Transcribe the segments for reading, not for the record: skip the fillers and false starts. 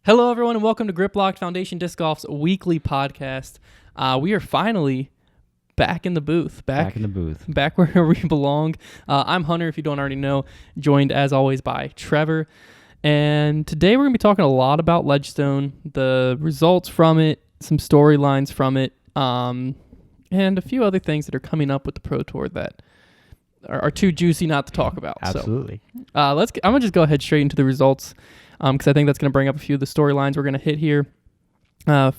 Hello, everyone, and welcome to Grip Locked Foundation Disc Golf's weekly podcast. We are finally back in the booth. Back where we belong. I'm Hunter, if you don't already know, joined as always by Trevor. And today we're going to be talking a lot about Ledgestone, the results from it, some storylines from it, and a few other things that are coming up with the Pro Tour that are too juicy not to talk about. Absolutely. So, I'm going to just go ahead straight into the results, because I think that's going to bring up a few of the storylines we're going to hit here.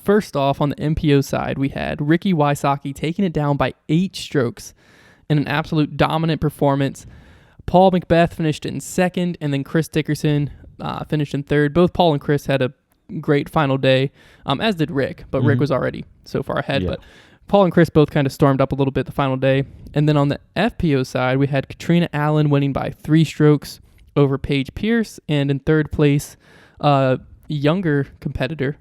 First off, on the MPO side, we had Ricky Wysocki taking it down by 8 strokes in an absolute dominant performance. Paul Macbeth finished in second, and then Chris Dickerson finished in third. Both Paul and Chris had a great final day, as did Rick, but Rick was already so far ahead. Yeah. But Paul and Chris both kind of stormed up a little bit the final day. And then on the FPO side, we had Katrina Allen winning by 3 strokes over Paige Pierce, and in third place, younger competitor,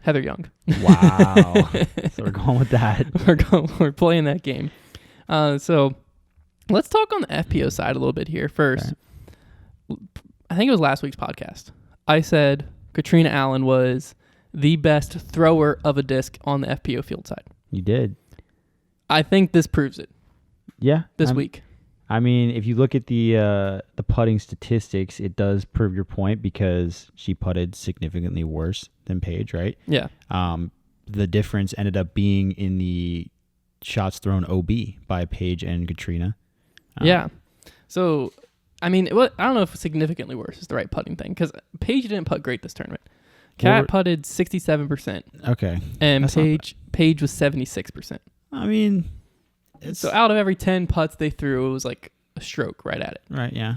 Heather Young. Wow. So we're going with that. We're playing that game. So let's talk on the FPO side a little bit here first. Okay. I think it was last week's podcast. I said Katrina Allen was the best thrower of a disc on the FPO field side. You did. I think this proves it. Yeah. This week. I mean, if you look at the putting statistics, it does prove your point because she putted significantly worse than Paige, right? Yeah. The difference ended up being in the shots thrown OB by Paige and Katrina. Yeah. So, I mean, I don't know if significantly worse is the right putting thing because Paige didn't putt great this tournament. Kat putted 67%. Okay. And Paige was 76%. I mean... So out of every 10 putts they threw, it was like a stroke right at it. Right, yeah.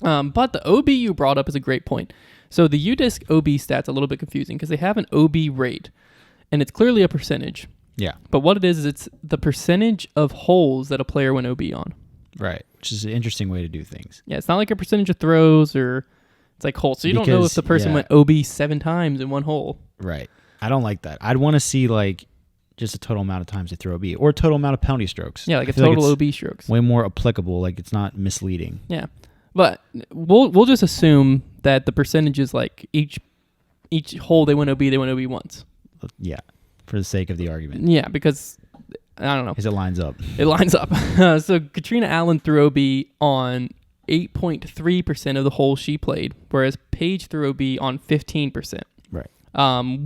But the OB you brought up is a great point. So the UDisc OB stat's a little bit confusing because they have an OB rate, and it's clearly a percentage. Yeah. But what it is it's the percentage of holes that a player went OB on. Right, which is an interesting way to do things. Yeah, it's not like a percentage of throws or it's like holes. So you don't know if the person went OB 7 times in one hole. Right. I don't like that. I'd want to see like just a total amount of times they throw OB or a total amount of penalty strokes. Yeah, like a total OB strokes. Way more applicable. Like it's not misleading. Yeah, but we'll just assume that the percentage is like each hole they went OB once. Yeah, for the sake of the argument. Yeah, because I don't know. Because it lines up. It lines up. So Katrina Allen threw OB on 8.3% of the holes she played, whereas Paige threw OB on 15%. Right.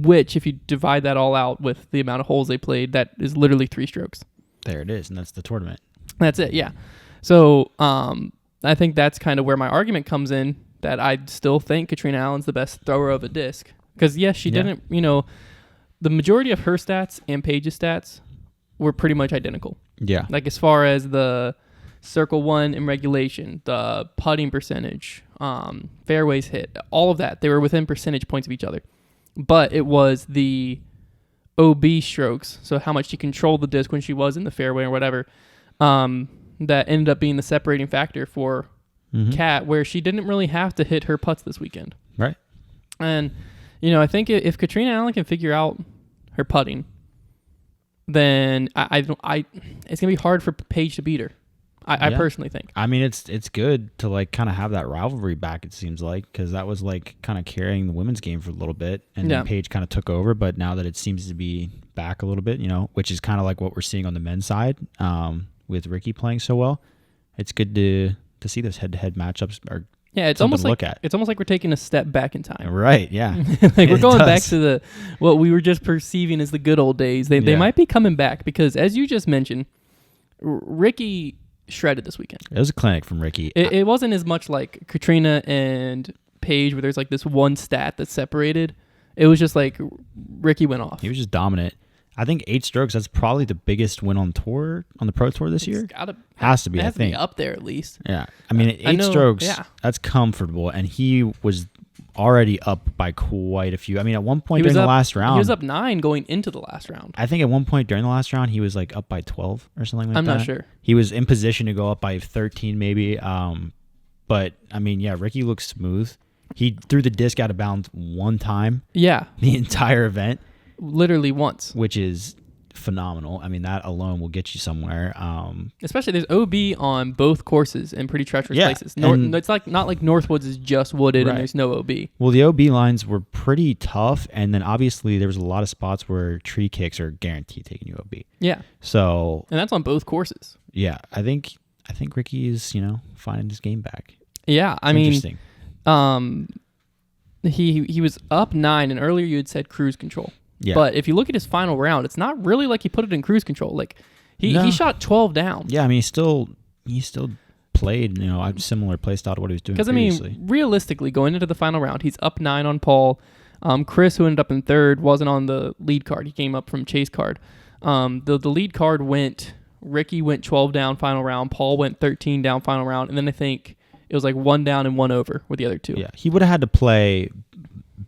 Which, if you divide that all out with the amount of holes they played, that is literally 3 strokes. There it is, and that's the tournament. That's it, yeah. So I think that's kind of where my argument comes in, that I still think Katrina Allen's the best thrower of a disc. Because, yes, she didn't, the majority of her stats and Paige's stats were pretty much identical. Yeah. Like, as far as the circle one in regulation, the putting percentage, fairways hit, all of that, they were within percentage points of each other. But it was the OB strokes, so how much she controlled the disc when she was in the fairway or whatever, that ended up being the separating factor for Kat, where she didn't really have to hit her putts this weekend. Right. And, I think if Katrina Allen can figure out her putting, then it's going to be hard for Paige to beat her. I personally think. I mean, it's good to like kind of have that rivalry back. It seems like because that was like kind of carrying the women's game for a little bit, and then Paige kind of took over. But now that it seems to be back a little bit, which is kind of like what we're seeing on the men's side, with Ricky playing so well, it's good to see those head-to-head matchups. It's almost like we're taking a step back in time. Right. Yeah. Like we're going back to what we were just perceiving as the good old days. They might be coming back because, as you just mentioned, Ricky shredded this weekend. It was a clinic from Ricky. It wasn't as much like Katrina and Paige where there's like this one stat that's separated. It was just like Ricky went off. He was just dominant. I think 8 strokes, that's probably the biggest win on the Pro Tour this year. Has to be, I think. Be up there at least. Yeah. I mean, 8 strokes, that's comfortable. And he was already up by quite a few. I mean, at one point during the last round. He was up 9 going into the last round. I think at one point during the last round, he was like up by 12 or something like that. I'm not sure. He was in position to go up by 13 maybe. But, I mean, yeah, Ricky looks smooth. He threw the disc out of bounds one time. Yeah. The entire event. Literally once. Which is phenomenal. I mean, that alone will get you somewhere. Especially there's OB on both courses in pretty treacherous places. It's like not like Northwoods is just wooded and there's no OB. Well, the OB lines were pretty tough, and then obviously there was a lot of spots where tree kicks are guaranteed taking you OB. Yeah. So and that's on both courses. Yeah, I think Ricky is finding his game back. Yeah, I mean, he was up 9, and earlier you had said cruise control. Yeah. But if you look at his final round, it's not really like he put it in cruise control. Like he shot 12 down. Yeah, I mean he still played a similar play style to what he was doing previously. Because I mean, realistically, going into the final round, he's up 9 on Paul. Chris, who ended up in third, wasn't on the lead card. He came up from chase card. The lead card Ricky went 12 down final round. Paul went 13 down final round, and then I think it was like 1 down and 1 over with the other 2. Yeah, he would have had to play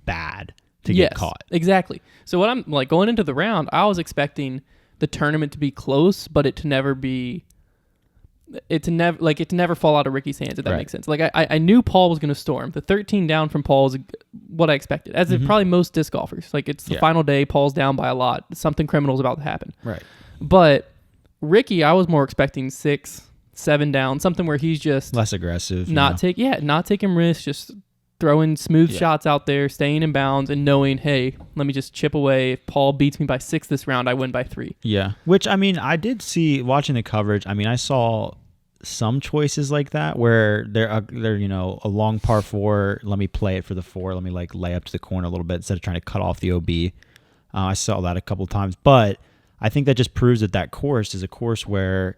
bad to get caught. Exactly. So what I'm like going into the round, I was expecting the tournament to be close, but it to never fall out of Ricky's hands, if that makes sense. Like I knew Paul was going to storm. The 13 down from Paul is what I expected, as did probably most disc golfers. Like it's the final day, Paul's down by a lot. Something criminal's about to happen. Right. But Ricky, I was more expecting 6, 7 down, something where he's just less aggressive, not taking risks, just throwing smooth shots out there, staying in bounds, and knowing, hey, let me just chip away. If Paul beats me by 6 this round, I win by 3. Yeah, which I mean, I did see watching the coverage. I mean, I saw some choices like that where they're a long par 4. Let me play it for the 4. Let me like lay up to the corner a little bit instead of trying to cut off the OB. I saw that a couple of times, but I think that just proves that course is a course where,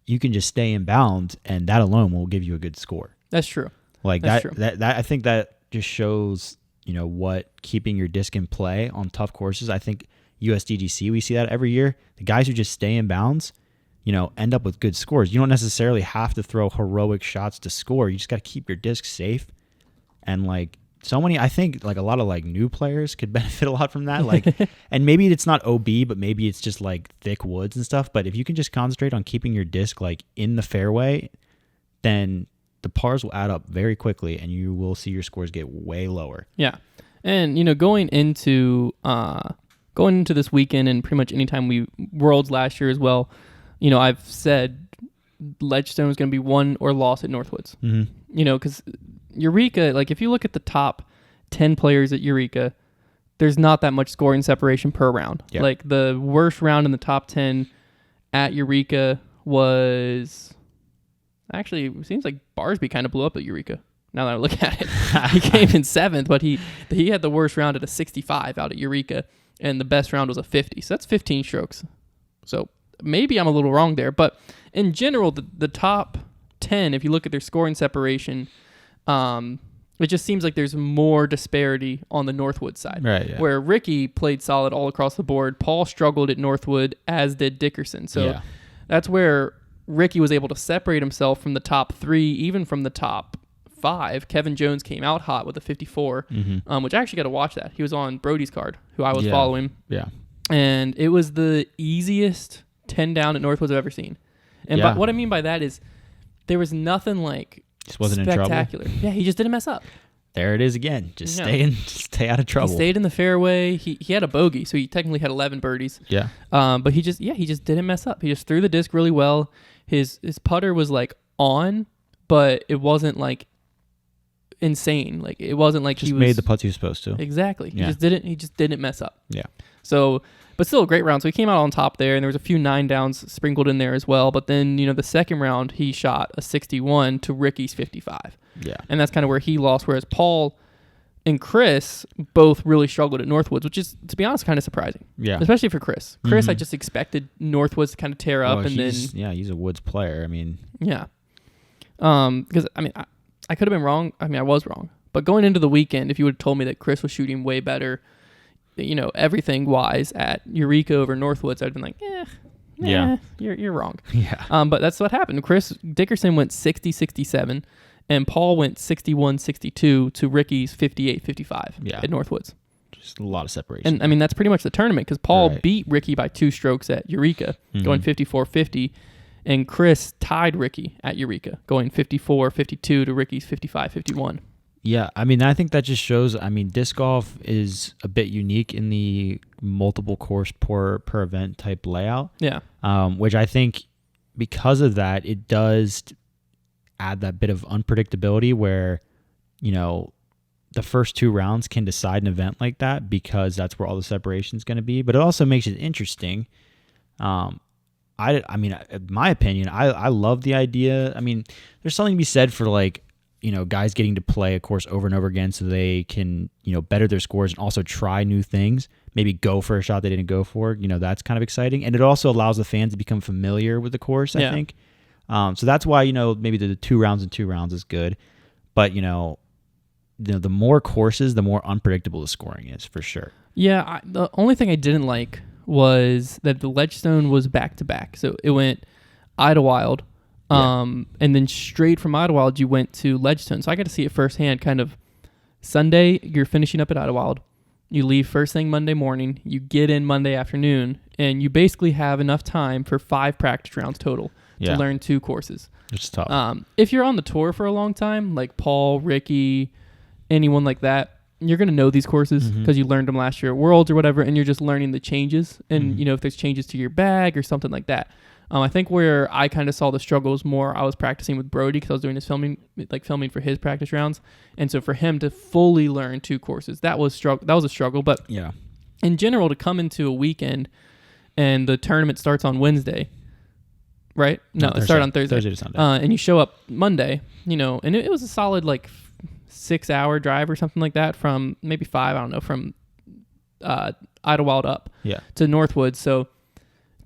you can just stay in bounds, and that alone will give you a good score. That's true. Like that I think that just shows, what keeping your disc in play on tough courses. I think USDGC, we see that every year. The guys who just stay in bounds, end up with good scores. You don't necessarily have to throw heroic shots to score. You just got to keep your disc safe. And like I think like a lot of like new players could benefit a lot from that. Like, and maybe it's not OB, but maybe it's just like thick woods and stuff. But if you can just concentrate on keeping your disc like in the fairway, then the pars will add up very quickly, and you will see your scores get way lower. Yeah, and going into this weekend, and pretty much anytime Worlds last year as well, I've said Ledgestone is going to be won or lost at Northwoods. Mm-hmm. Because Eureka, like if you look at the top 10 players at Eureka, there's not that much scoring separation per round. Yep. Like the worst round in the top 10 at Eureka was actually, it seems like Barsby kind of blew up at Eureka. Now that I look at it, he came in 7th, but he had the worst round at a 65 out at Eureka, and the best round was a 50. So that's 15 strokes. So maybe I'm a little wrong there, but in general, the top 10, if you look at their scoring separation, it just seems like there's more disparity on the Northwood side. Right, yeah. Where Ricky played solid all across the board. Paul struggled at Northwood, as did Dickerson. So that's where Ricky was able to separate himself from the top 3, even from the top 5. Kevin Jones came out hot with a 54, which I actually got to watch that. He was on Brody's card, who I was following. Yeah. And it was the easiest 10 down at Northwoods I've ever seen. And what I mean by that is there was nothing like just wasn't spectacular. In trouble. Yeah, he just didn't mess up. There it is again. Just stay out of trouble. He stayed in the fairway. He had a bogey, so he technically had 11 birdies. Yeah. But he just didn't mess up. He just threw the disc really well. His putter was like on, but it wasn't like insane. Like it wasn't like just he made the putts he was supposed to. Exactly. He just didn't mess up. Yeah. So, but still a great round. So he came out on top there, and there was a few 9 downs sprinkled in there as well. But then, the second round, he shot a 61 to Ricky's 55. Yeah. And that's kind of where he lost, whereas Paul and Chris both really struggled at Northwoods, which is, to be honest, kind of surprising. Yeah. Especially for Chris. Chris, I just expected Northwoods to kind of tear up, and then... Yeah, he's a Woods player. I mean... Yeah. Because, I mean, I could have been wrong. I mean, I was wrong. But going into the weekend, if you would have told me that Chris was shooting way better, everything-wise at Eureka over Northwoods, I'd been like, you're wrong. Yeah. But that's what happened. Chris Dickerson went 60-67, and Paul went 61-62 to Ricky's 58-55 at Northwoods. Just a lot of separation. And, I mean, that's pretty much the tournament, because Paul beat Ricky by 2 strokes at Eureka, going 54-50, and Chris tied Ricky at Eureka, going 54-52 to Ricky's 55-51. Yeah, I mean, I think that just shows, I mean, disc golf is a bit unique in the multiple course per event type layout. Yeah. Which I think because of that, it does add that bit of unpredictability where, you know, the first 2 rounds can decide an event like that because that's where all the separation is going to be. But it also makes it interesting. I mean, in my opinion, I love the idea. I mean, there's something to be said for like, you know, guys getting to play a course over and over again so they can, you know, better their scores and also try new things, maybe go for a shot they didn't go for. You know, that's kind of exciting. And it also allows the fans to become familiar with the course, I think. So that's why, you know, maybe the 2 rounds and 2 rounds is good. But, you know, the more courses, the more unpredictable the scoring is for sure. Yeah, the only thing I didn't like was that the Ledgestone was back-to-back. So it went Idlewild, and then straight from Idlewild, you went to Ledgestone. So I got to see it firsthand. Kind of Sunday, you're finishing up at Idlewild. You leave first thing Monday morning. You get in Monday afternoon, and you basically have enough time for 5 practice rounds total to learn 2 courses. It's tough. If you're on the tour for a long time, like Paul, Ricky, anyone like that, you're going to know these courses because you learned them last year at Worlds or whatever, and you're just learning the changes. And, you know, if there's changes to your bag or something like that. I think where I kind of saw the struggles more, I was practicing with Brody because I was doing his filming for his practice rounds. And so for him to fully learn 2 courses, that was a struggle. But in general, to come into a weekend and the tournament starts on Wednesday, right? No, it started on Thursday. Thursday to Sunday. And you show up Monday, you know, and it was a solid like 6-hour drive or something like that from maybe 5, I don't know, from Idlewild up to Northwood. So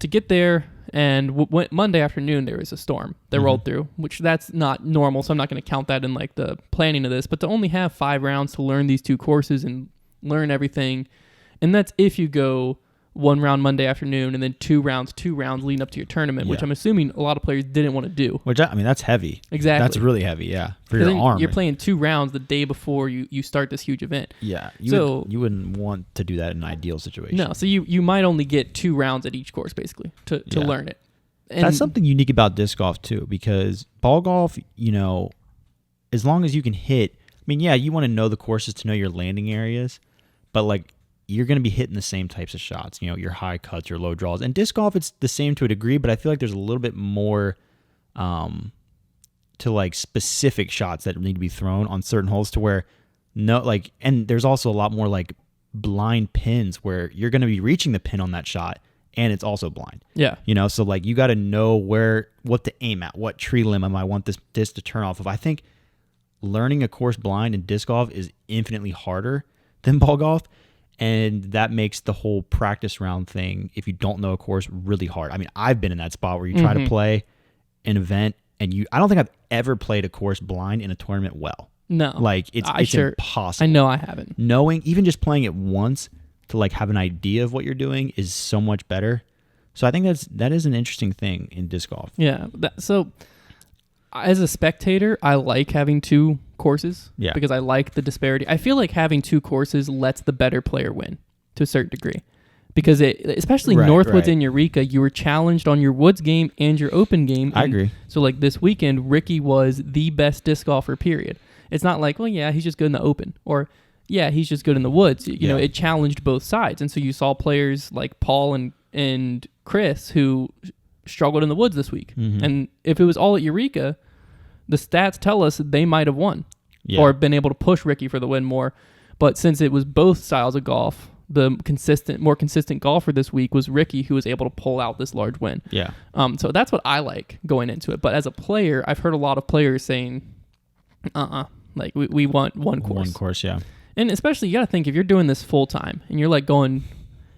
to get there, and Monday afternoon there was a storm that rolled through, which that's not normal, so I'm not going to count that in like the planning of this. But to only have 5 rounds to learn these 2 courses and learn everything, and that's if you go 1 round Monday afternoon and then 2 rounds leading up to your tournament, which I'm assuming a lot of players didn't want to do. Which, I mean, that's heavy. Exactly. That's really heavy, for your arm. You're playing 2 rounds the day before you start this huge event. Yeah. You wouldn't want to do that in an ideal situation. No, so you might only get 2 rounds at each course, basically, to learn it. And that's something unique about disc golf, too, because ball golf, you know, as long as you can hit, I mean, you want to know the courses to know your landing areas, but, like, you're going to be hitting the same types of shots, you know, your high cuts, your low draws. And disc golf, it's the same to a degree, but I feel like there's a little bit more to like specific shots that need to be thrown on certain holes to where and there's also a lot more like blind pins where you're going to be reaching the pin on that shot and it's also blind. Yeah. You know, so like you got to know what to aim at, what tree limb I want this disc to turn off of. I think learning a course blind in disc golf is infinitely harder than ball golf. And that makes the whole practice round thing, if you don't know a course, really hard. I mean, I've been in that spot where you try to play an event and I don't think I've ever played a course blind in a tournament well. No. Like, it's impossible. I know I haven't. Knowing, even just playing it once to like have an idea of what you're doing is so much better. So I think that is an interesting thing in disc golf. Yeah. So as a spectator, I like having 2 courses because I like the disparity. I feel like having 2 courses lets the better player win to a certain degree because especially Northwoods and Eureka, you were challenged on your Woods game and your Open game. I agree. So like this weekend, Ricky was the best disc golfer, period. It's not like, well, he's just good in the Open or he's just good in the Woods. You know, it challenged both sides. And so you saw players like Paul and Chris who struggled in the Woods this week. And if it was all at Eureka, the stats tell us they might have won or been able to push Ricky for the win more. But since it was both styles of golf, the more consistent golfer this week was Ricky, who was able to pull out this large win. Yeah. So that's what I like going into it. But as a player, I've heard a lot of players saying, like we want one course. One course, yeah. And especially you got to think if you're doing this full time and you're like going,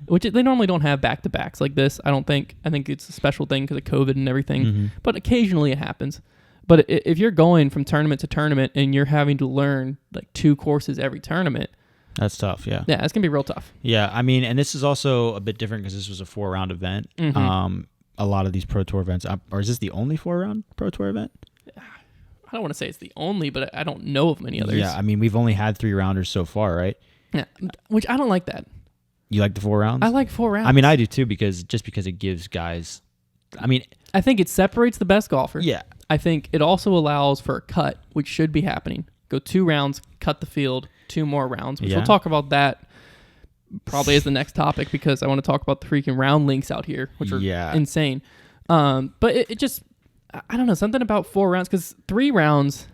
which they normally don't have back-to-backs like this. I think it's a special thing because of COVID and everything. But occasionally it happens. But if you're going from tournament to tournament and you're having to learn like 2 courses every tournament, that's tough. Yeah. Yeah, it's gonna be real tough. Yeah, I mean, and this is also a bit different because this was a 4-round event. A lot of these Pro Tour events, or is this the only 4-round Pro Tour event? I don't want to say it's the only, but I don't know of many others. Yeah, I mean, we've only had 3-rounders so far, right? Yeah, which I don't like that. You like the 4 rounds? I like 4 rounds. I mean, I do too because it gives guys. I mean, I think it separates the best golfer. Yeah. I think it also allows for a cut, which should be happening go 2 rounds, cut the field, 2 more rounds, which Yeah. we'll talk about that probably as the next topic because I want to talk about the freaking round links out here, which are insane. But it just, I don't know, something about 4 rounds, because 3 rounds,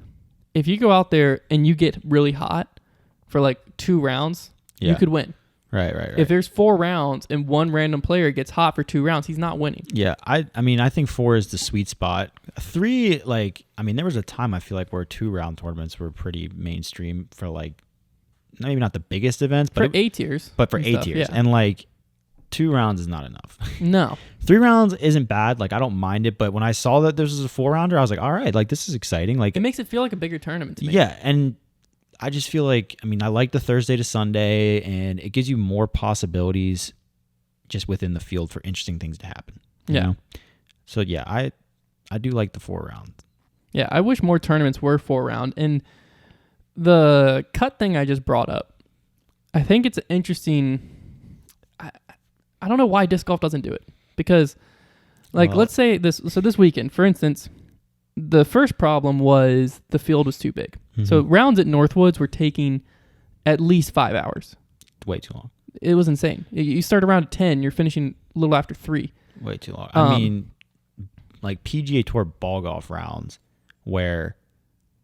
if you go out there and you get really hot for like 2 rounds, you could win. Right. If there's 4 rounds and one random player gets hot for 2 rounds, he's not winning. Yeah, I mean, I think 4 is the sweet spot. 3, like, I mean, there was a time I feel like where 2-round tournaments were pretty mainstream for like, maybe not the biggest events, but for A tiers. But for A tiers, and like 2 rounds is not enough. No, 3 rounds isn't bad. Like, I don't mind it, but when I saw that this was a 4-rounder, I was like, all right, like this is exciting. Like, it makes it feel like a bigger tournament to me. Yeah, and I just feel like, I mean, I like the Thursday to Sunday, and it gives you more possibilities just within the field for interesting things to happen. You know? So yeah, I do like the 4 rounds. Yeah, I wish more tournaments were 4-round. And the cut thing I just brought up, I think it's interesting. I don't know why disc golf doesn't do it, because like, let's say this weekend, for instance, the first problem was the field was too big. Mm-hmm. So rounds at Northwoods were taking at least 5 hours. Way too long. It was insane. You start around at 10, you're finishing a little after 3. Way too long. I mean, like PGA Tour ball golf rounds where,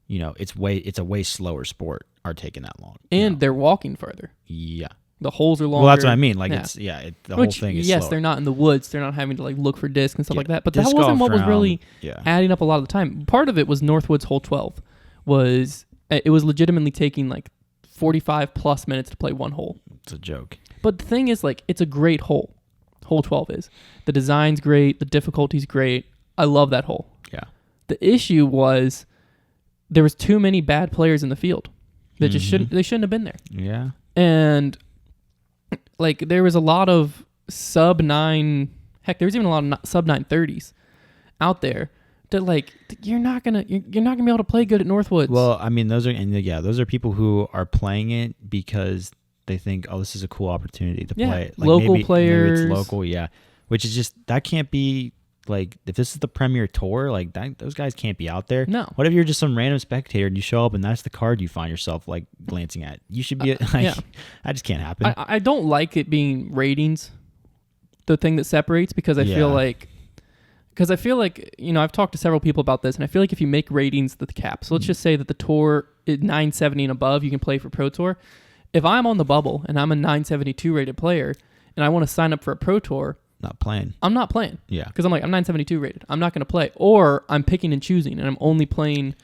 you know, it's a way slower sport are taking that long. And they're walking further. Yeah. The holes are longer. Well, that's what I mean. Like, the whole thing is slower. They're not in the woods. They're not having to like look for discs and stuff like that. But that wasn't what was really adding up a lot of the time. Part of it was Northwoods hole 12 was legitimately taking like 45 plus minutes to play one hole. It's a joke. But the thing is, like, it's a great hole. Hole 12 is. The design's great. The difficulty's great. I love that hole. Yeah. The issue was there was too many bad players in the field that just shouldn't have been there. Yeah. And like, there was a lot of sub 9, heck, there was even a lot of sub 930s out there that, like, you're not gonna be able to play good at Northwoods. Well, I mean, those are people who are playing it because they think, oh, this is a cool opportunity to play it. Like, local players. Maybe it's local, which is just, that can't be, like, if this is the premier tour, like, those guys can't be out there. No. What if you're just some random spectator and you show up and that's the card you find yourself, like, glancing at? You should be, that just can't happen. I don't like it being ratings, the thing that separates, because I feel like, you know, I've talked to several people about this, and I feel like if you make ratings the cap, so let's just say that the tour is 970 and above, you can play for Pro Tour. If I'm on the bubble and I'm a 972 rated player and I want to sign up for a Pro Tour, I'm not playing. Yeah. Because I'm 972 rated. I'm not going to play. Or I'm picking and choosing, and I'm only playing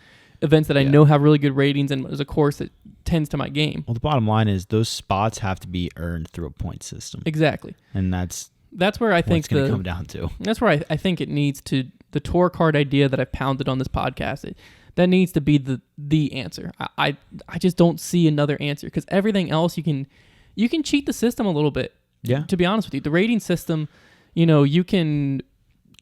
events that I know have really good ratings and is a course that tends to my game. Well, the bottom line is those spots have to be earned through a point system. Exactly. And that's where I think it's going to come down to. That's where I think it needs to, the tour card idea that I've pounded on this podcast, that needs to be the answer. I just don't see another answer, because everything else you can cheat the system a little bit. Yeah. To be honest with you, the rating system, you know, you can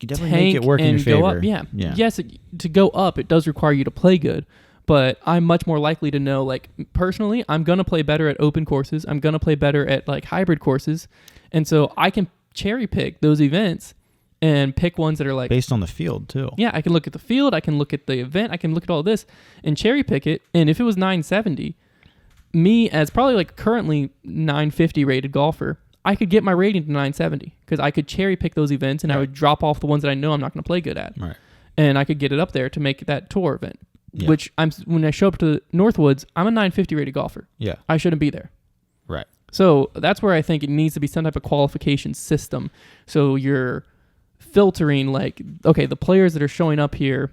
definitely make it work in your favor. Go up. Yeah. Yes, to go up, it does require you to play good, but I'm much more likely to know, like, personally, I'm going to play better at open courses. I'm going to play better at, like, hybrid courses. And so I can cherry pick those events and pick ones that are like based on the field too. Yeah, I can look at the field, I can look at the event, I can look at all this and cherry pick it. And if it was 970, me as probably like currently 950 rated golfer, I could get my rating to 970 because I could cherry pick those events, and I would drop off the ones that I know I'm not going to play good at. Right. And I could get it up there to make that tour event. Yeah. Which when I show up to Northwoods, I'm a 950 rated golfer. Yeah. I shouldn't be there. Right. So that's where I think it needs to be some type of qualification system. So you're filtering, like, okay, the players that are showing up here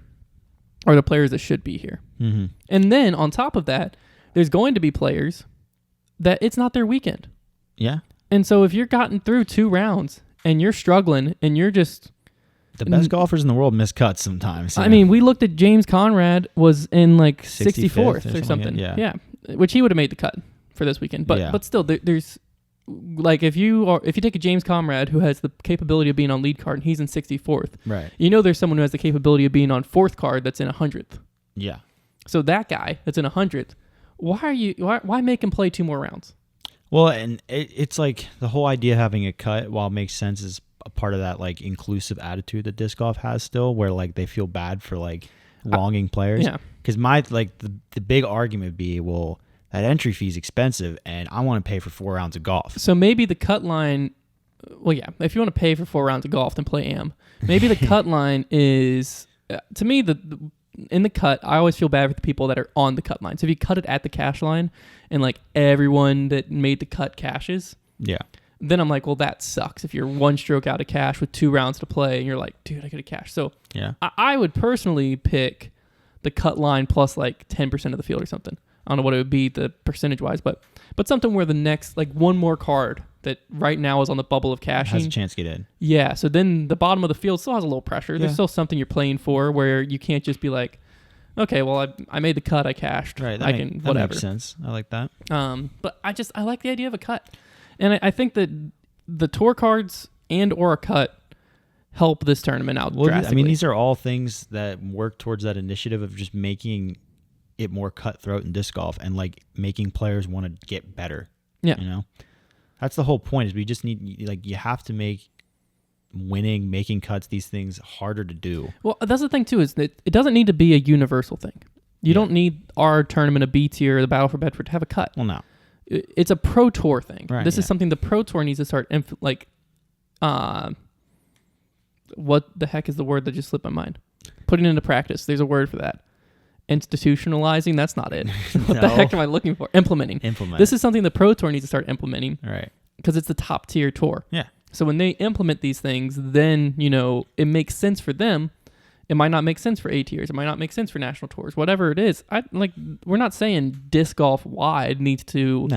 are the players that should be here. Mm-hmm. And then on top of that, there's going to be players that it's not their weekend. Yeah. And so if you're gotten through 2 rounds and you're struggling and you're just... The best golfers in the world miss cuts sometimes. I mean, we looked at James Conrad was in like 64th or something. Yeah. Which he would have made the cut for this weekend. But still, there's... Like, if you take a James Conrad who has the capability of being on lead card and he's in 64th, right? You know there's someone who has the capability of being on 4th card that's in 100th. Yeah. So that guy that's in 100th, why make him play 2 more rounds? Well, and it's like the whole idea of having a cut, while it makes sense, is a part of that like inclusive attitude that disc golf has still, where like they feel bad for like wronging players. Yeah. Because my the big argument would be, well, that entry fee is expensive, and I want to pay for 4 rounds of golf. So maybe the cut line. Well, yeah. If you want to pay for 4 rounds of golf, then play AM. Maybe the cut line is to me in the cut. I always feel bad for the people that are on the cut line. So if you cut it at the cash line, and like everyone that made the cut cashes, yeah, then I'm like, well, that sucks. If you're 1 stroke out of cash with 2 rounds to play, and you're like, dude, I could have cashed. So yeah, I would personally pick the cut line plus like 10% of the field or something. I don't know what it would be the percentage wise, but something where the next like one more card that right now is on the bubble of cashing has a chance to get in. Yeah, so then the bottom of the field still has a little pressure. Yeah. There's still something you're playing for where you can't just be like, okay, well I made the cut, I cashed, right? That makes sense. I like that. But I like the idea of a cut, and I think that the tour cards and or a cut help this tournament out drastically. I mean, these are all things that work towards that initiative of just making it more cutthroat in disc golf and like making players want to get better. Yeah. You know, that's the whole point is we just need, like, you have to make making cuts, these things harder to do. Well, that's the thing too, is that it doesn't need to be a universal thing. You don't need our tournament, a B tier, the Battle for Bedford to have a cut. Well, no. It's a pro tour thing. Right, this is something the pro tour needs to start what the heck is the word that just slipped my mind? Putting into practice. There's a word for that. Institutionalizing. That's not it. What the heck am I looking for? Implementing. This is something the pro tour needs to start implementing. Right. Because it's the top tier tour. Yeah. So when they implement these things, then, it makes sense for them. It might not make sense for A tiers. It might not make sense for national tours. Whatever it is. We're not saying disc golf wide needs to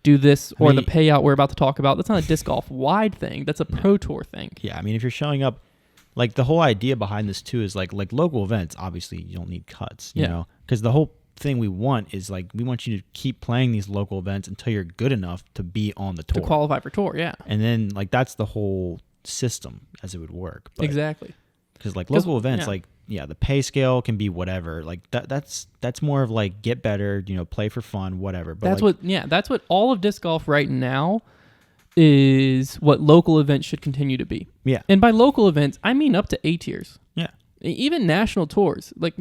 do this or the payout we're about to talk about. That's not a disc golf wide thing. That's a pro tour thing. Yeah. I mean, if you're showing up, like, the whole idea behind this too is like local events, obviously you don't need cuts, you know, because the whole thing we want is like, we want you to keep playing these local events until you're good enough to be on the tour. To qualify for tour, yeah. And then like, that's the whole system as it would work. But, exactly. Because like local events, the pay scale can be whatever. Like that's more of like, get better, play for fun, whatever. But that's what all of disc golf right now is, what local events should continue to be. Yeah. And by local events, I mean up to A tiers. Yeah. Even national tours. Like,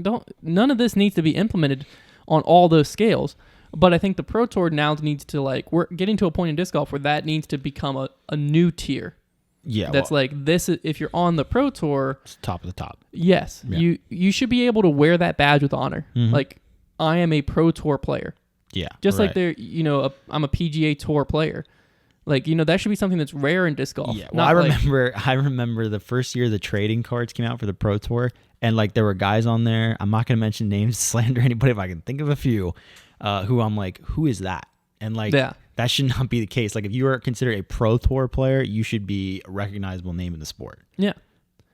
none of this needs to be implemented on all those scales. But I think the pro tour now needs to, like, we're getting to a point in disc golf where that needs to become a new tier. Yeah. That's like this. If you're on the pro tour, it's top of the top. Yes. Yeah. You should be able to wear that badge with honor. Mm-hmm. Like, I am a pro tour player. Yeah. Just like I'm a PGA tour player. Like, that should be something that's rare in disc golf. Yeah. Well, I remember the first year the trading cards came out for the pro tour, and like there were guys on there. I'm not going to mention names, slander anybody, if I can think of a few, who I'm like, who is that? And like, that should not be the case. Like, if you are considered a pro tour player, you should be a recognizable name in the sport. Yeah.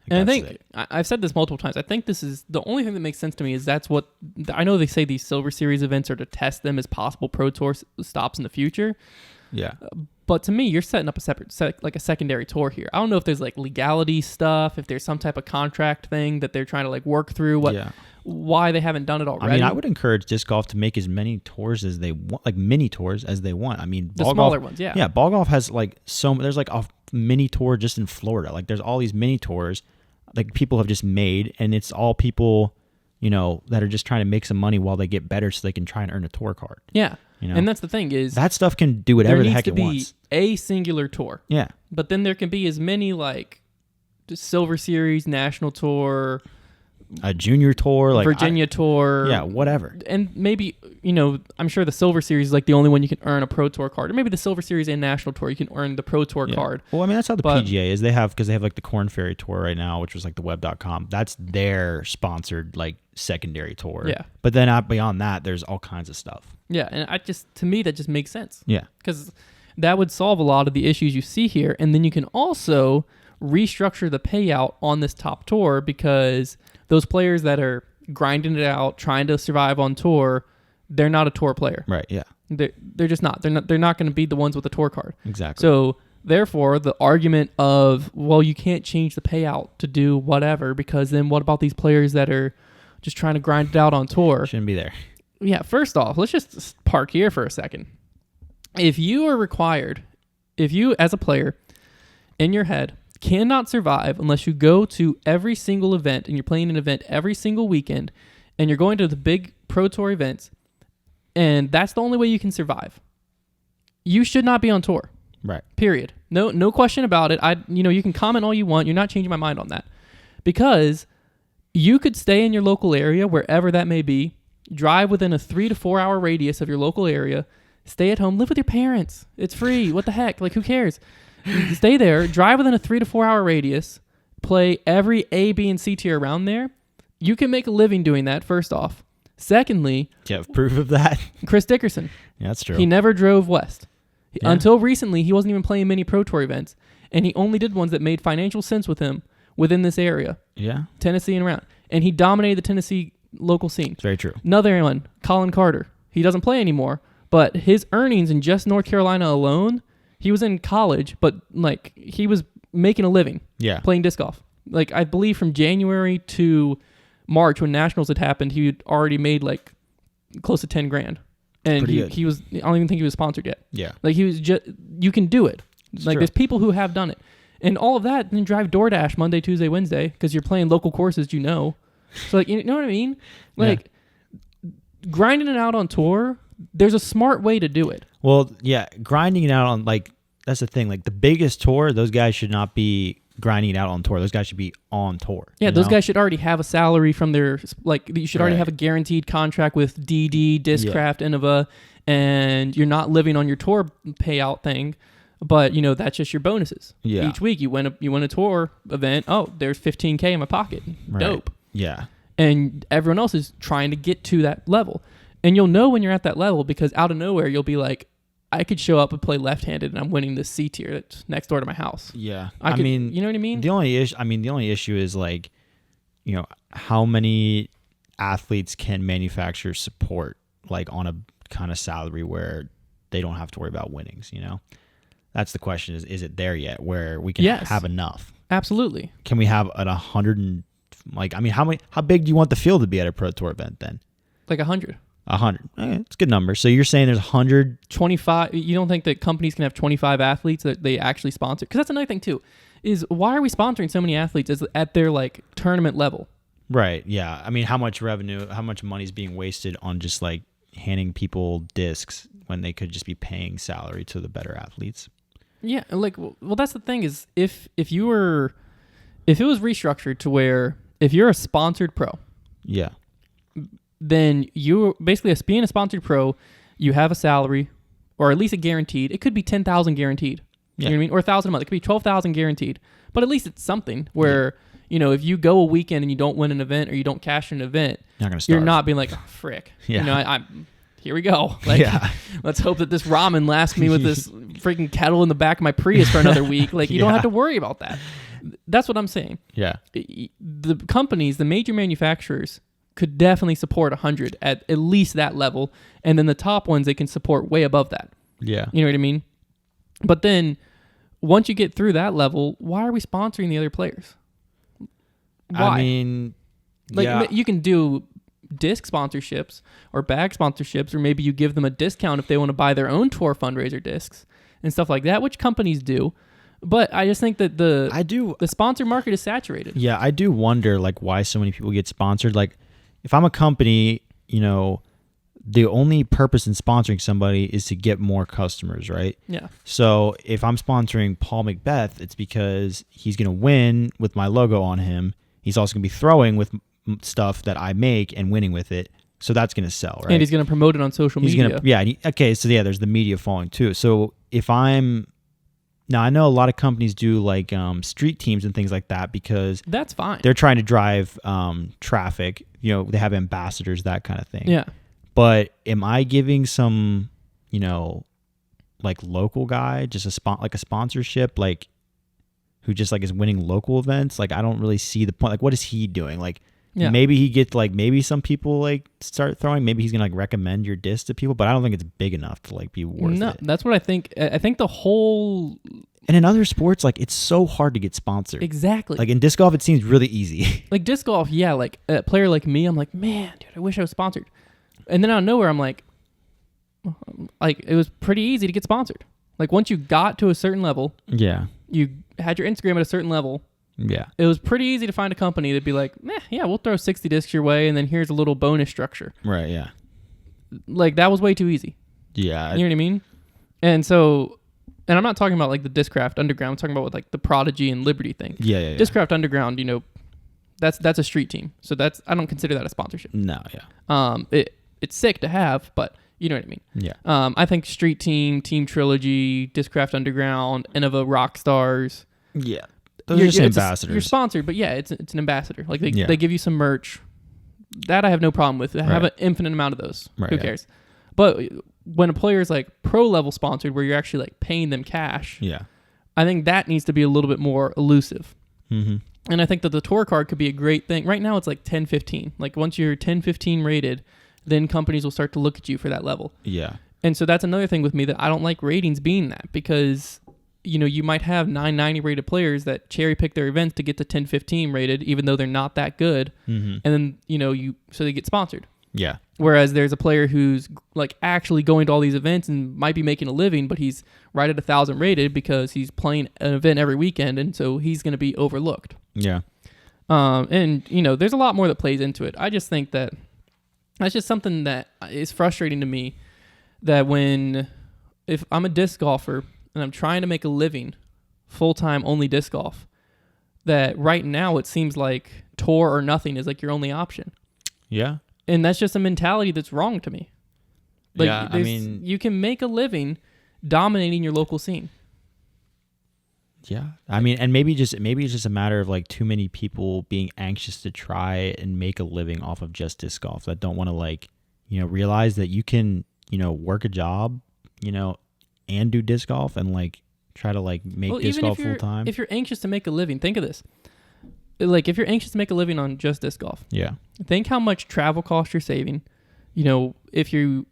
And I think, I've said this multiple times, I think this is the only thing that makes sense to me is that's what, I know they say these Silver Series events are to test them as possible pro tour stops in the future. Yeah. But to me, you're setting up a secondary tour here. I don't know if there's like legality stuff, if there's some type of contract thing that they're trying to like work through, why they haven't done it already. I mean, I would encourage disc golf to make as many tours as they want, like mini tours as they want. I mean, the smaller ones, yeah. Yeah, ball golf has like there's like a mini tour just in Florida. Like, there's all these mini tours like people have just made, and it's all people, that are just trying to make some money while they get better so they can try and earn a tour card. Yeah. And that's the thing is, that stuff can do whatever the heck it wants. There needs to be a singular tour. Yeah. But then there can be as many like Silver Series, National Tour, a junior tour, like Virginia tour. Yeah, whatever. And maybe, I'm sure the Silver Series is like the only one you can earn a Pro Tour card. Or maybe the Silver Series and National Tour, you can earn the Pro Tour card. Well, I mean, that's how the PGA is. Because they have like the Corn Ferry Tour right now, which was like the web.com. That's their sponsored like secondary tour. Yeah. But then beyond that, there's all kinds of stuff. Yeah. And to me, that just makes sense. Yeah. Because that would solve a lot of the issues you see here. And then you can also restructure the payout on this top tour, because those players that are grinding it out, trying to survive on tour, they're not a tour player. Right, yeah. They're just not. They're not going to be the ones with the tour card. Exactly. So, therefore, the argument of, well, you can't change the payout to do whatever, because then what about these players that are just trying to grind it out on tour? Shouldn't be there. Yeah, first off, let's just park here for a second. If you, as a player, in your head, cannot survive unless you go to every single event and you're playing an event every single weekend, and you're going to the big Pro Tour events, and that's the only way you can survive, you should not be on tour. Right. Period. No question about it. You can comment all you want. You're not changing my mind on that. Because you could stay in your local area, wherever that may be, drive within a 3 to 4 hour radius of your local area, stay at home, live with your parents. It's free. What the heck? Like, who cares? Stay there, drive within a 3 to 4 hour radius, play every A, B, and C tier around there. You can make a living doing that, first off. Secondly, do you have proof of that? Chris Dickerson. Yeah, that's true. He never drove west. Yeah. Until recently, he wasn't even playing many Pro Tour events, and he only did ones that made financial sense with him within this area. Yeah. Tennessee and around. And he dominated the Tennessee local scene. It's very true. Another one, Colin Carter. He doesn't play anymore, but his earnings in just North Carolina alone, he was in college, but like he was making a living playing disc golf. Like, I believe from January to March when Nationals had happened, he had already made like close to 10 grand. And he was, I don't even think he was sponsored yet. Yeah. Like, he was just, you can do it. It's like, true. there's people who have done it. And all of that, then drive DoorDash Monday, Tuesday, Wednesday, because you're playing local courses, So, like, you know what I mean? Like, grinding it out on tour, there's a smart way to do it. Well, yeah, grinding it out on, like, that's the thing. Like, the biggest tour, those guys should not be grinding it out on tour. Those guys should be on tour. Yeah, those guys should already have a salary from their, like, you should already have a guaranteed contract with DD, Discraft, Innova, and you're not living on your tour payout thing, but, that's just your bonuses. Yeah. Each week you win a tour event, oh, there's $15K in my pocket. Right. Dope. Yeah. And everyone else is trying to get to that level. And you'll know when you're at that level because out of nowhere you'll be like, I could show up and play left-handed, and I'm winning this C tier that's next door to my house. Yeah, I mean, you know what I mean. The only issue is like, how many athletes can manufacturers support, like on a kind of salary where they don't have to worry about winnings. That's the question: is it there yet where we can have enough? Absolutely. Can we have at 100? How big do you want the field to be at a Pro Tour event then? Like 100. 100. Okay, it's a good number. So you're saying there's 125. You don't think that companies can have 25 athletes that they actually sponsor? Because that's another thing too, is why are we sponsoring so many athletes at their like tournament level? Right. Yeah. I mean, how much revenue, how much money is being wasted on just like handing people discs when they could just be paying salary to the better athletes? Yeah. Like, well, that's the thing is if it was restructured to where if you're a sponsored pro. Yeah. Then you basically, as being a sponsored pro, you have a salary, or at least a guaranteed. It could be $10,000 guaranteed. You know what I mean? Or $1,000 a month. It could be $12,000 guaranteed. But at least it's something where, if you go a weekend and you don't win an event or you don't cash an event, you're not being like, oh, frick. Yeah. Here we go. Like, let's hope that this ramen lasts me with this freaking kettle in the back of my Prius for another week. Like, you don't have to worry about that. That's what I'm saying. Yeah. The companies, the major manufacturers, could definitely support 100 at least that level. And then the top ones, they can support way above that. Yeah. You know what I mean? But then once you get through that level, why are we sponsoring the other players? Why? I mean, you can do disc sponsorships or bag sponsorships, or maybe you give them a discount if they want to buy their own tour fundraiser discs and stuff like that, which companies do. But I just think that the sponsor market is saturated. Yeah, I do wonder like why so many people get sponsored. Like, if I'm a company, the only purpose in sponsoring somebody is to get more customers, right? Yeah. So if I'm sponsoring Paul Macbeth, it's because he's going to win with my logo on him. He's also going to be throwing with stuff that I make and winning with it. So that's going to sell, right? And he's going to promote it on social media. There's the media following too. So now I know a lot of companies do like street teams and things like that because that's fine. They're trying to drive traffic. They have ambassadors, that kind of thing. Yeah. But am I giving some, like local guy just a sponsorship, like who just like is winning local events? Like, I don't really see the point. Like, what is he doing? Like, maybe he gets like, maybe some people like start throwing. Maybe he's gonna like recommend your disc to people, but I don't think it's big enough to like be worth it. No, that's what I think. I think the whole. And in other sports, like it's so hard to get sponsored. Exactly. Like in disc golf, it seems really easy. Like disc golf, like a player like me, I'm like, man, dude, I wish I was sponsored. And then out of nowhere, I'm like it was pretty easy to get sponsored. Like once you got to a certain level, you had your Instagram at a certain level, Yeah. It was pretty easy to find a company that'd be like, yeah, we'll throw 60 discs your way, and then here's a little bonus structure. Right, yeah. Like, that was way too easy. Yeah. You know what I mean? And so, and I'm not talking about like the Discraft Underground. I'm talking about with like the Prodigy and Liberty thing. Yeah. Discraft Underground, you know, that's a street team. So I don't consider that a sponsorship. No, yeah. It's sick to have, but you know what I mean? Yeah. I think Street Team, Team Trilogy, Discraft Underground, Innova Rockstars. Yeah. Those are just ambassadors. You're sponsored, but yeah, it's an ambassador. Like they give you some merch. That I have no problem with. I have an infinite amount of those. Right, Who cares? But when a player is like pro level sponsored, where you're actually like paying them cash, I think that needs to be a little bit more elusive. Mm-hmm. And I think that the tour card could be a great thing. Right now, it's like 10-15. Like once you're 10-15 rated, then companies will start to look at you for that level. Yeah. And so that's another thing with me that I don't like ratings being that, because you know, you might have 990 rated players that cherry pick their events to get to 10-15 rated, even though they're not that good. Mm-hmm. And then, you know, so they get sponsored. Yeah. Whereas there's a player who's like actually going to all these events and might be making a living, but he's right at 1,000 rated because he's playing an event every weekend. And so he's going to be overlooked. Yeah. And, you know, there's a lot more that plays into it. I just think that that's just something that is frustrating to me, that if I'm a disc golfer and I'm trying to make a living full-time only disc golf, that right now it seems like tour or nothing is like your only option. Yeah. And that's just a mentality that's wrong to me. Like, yeah, I mean, you can make a living dominating your local scene. Yeah. I mean, and maybe it's just a matter of like too many people being anxious to try and make a living off of just disc golf, that don't want to like, you know, realize that you can, you know, work a job, you know, and do disc golf and like try to like make disc golf full time. If you're anxious to make a living, think of this. Like if you're anxious to make a living on just disc golf, think how much travel costs you're saving. You know, if you're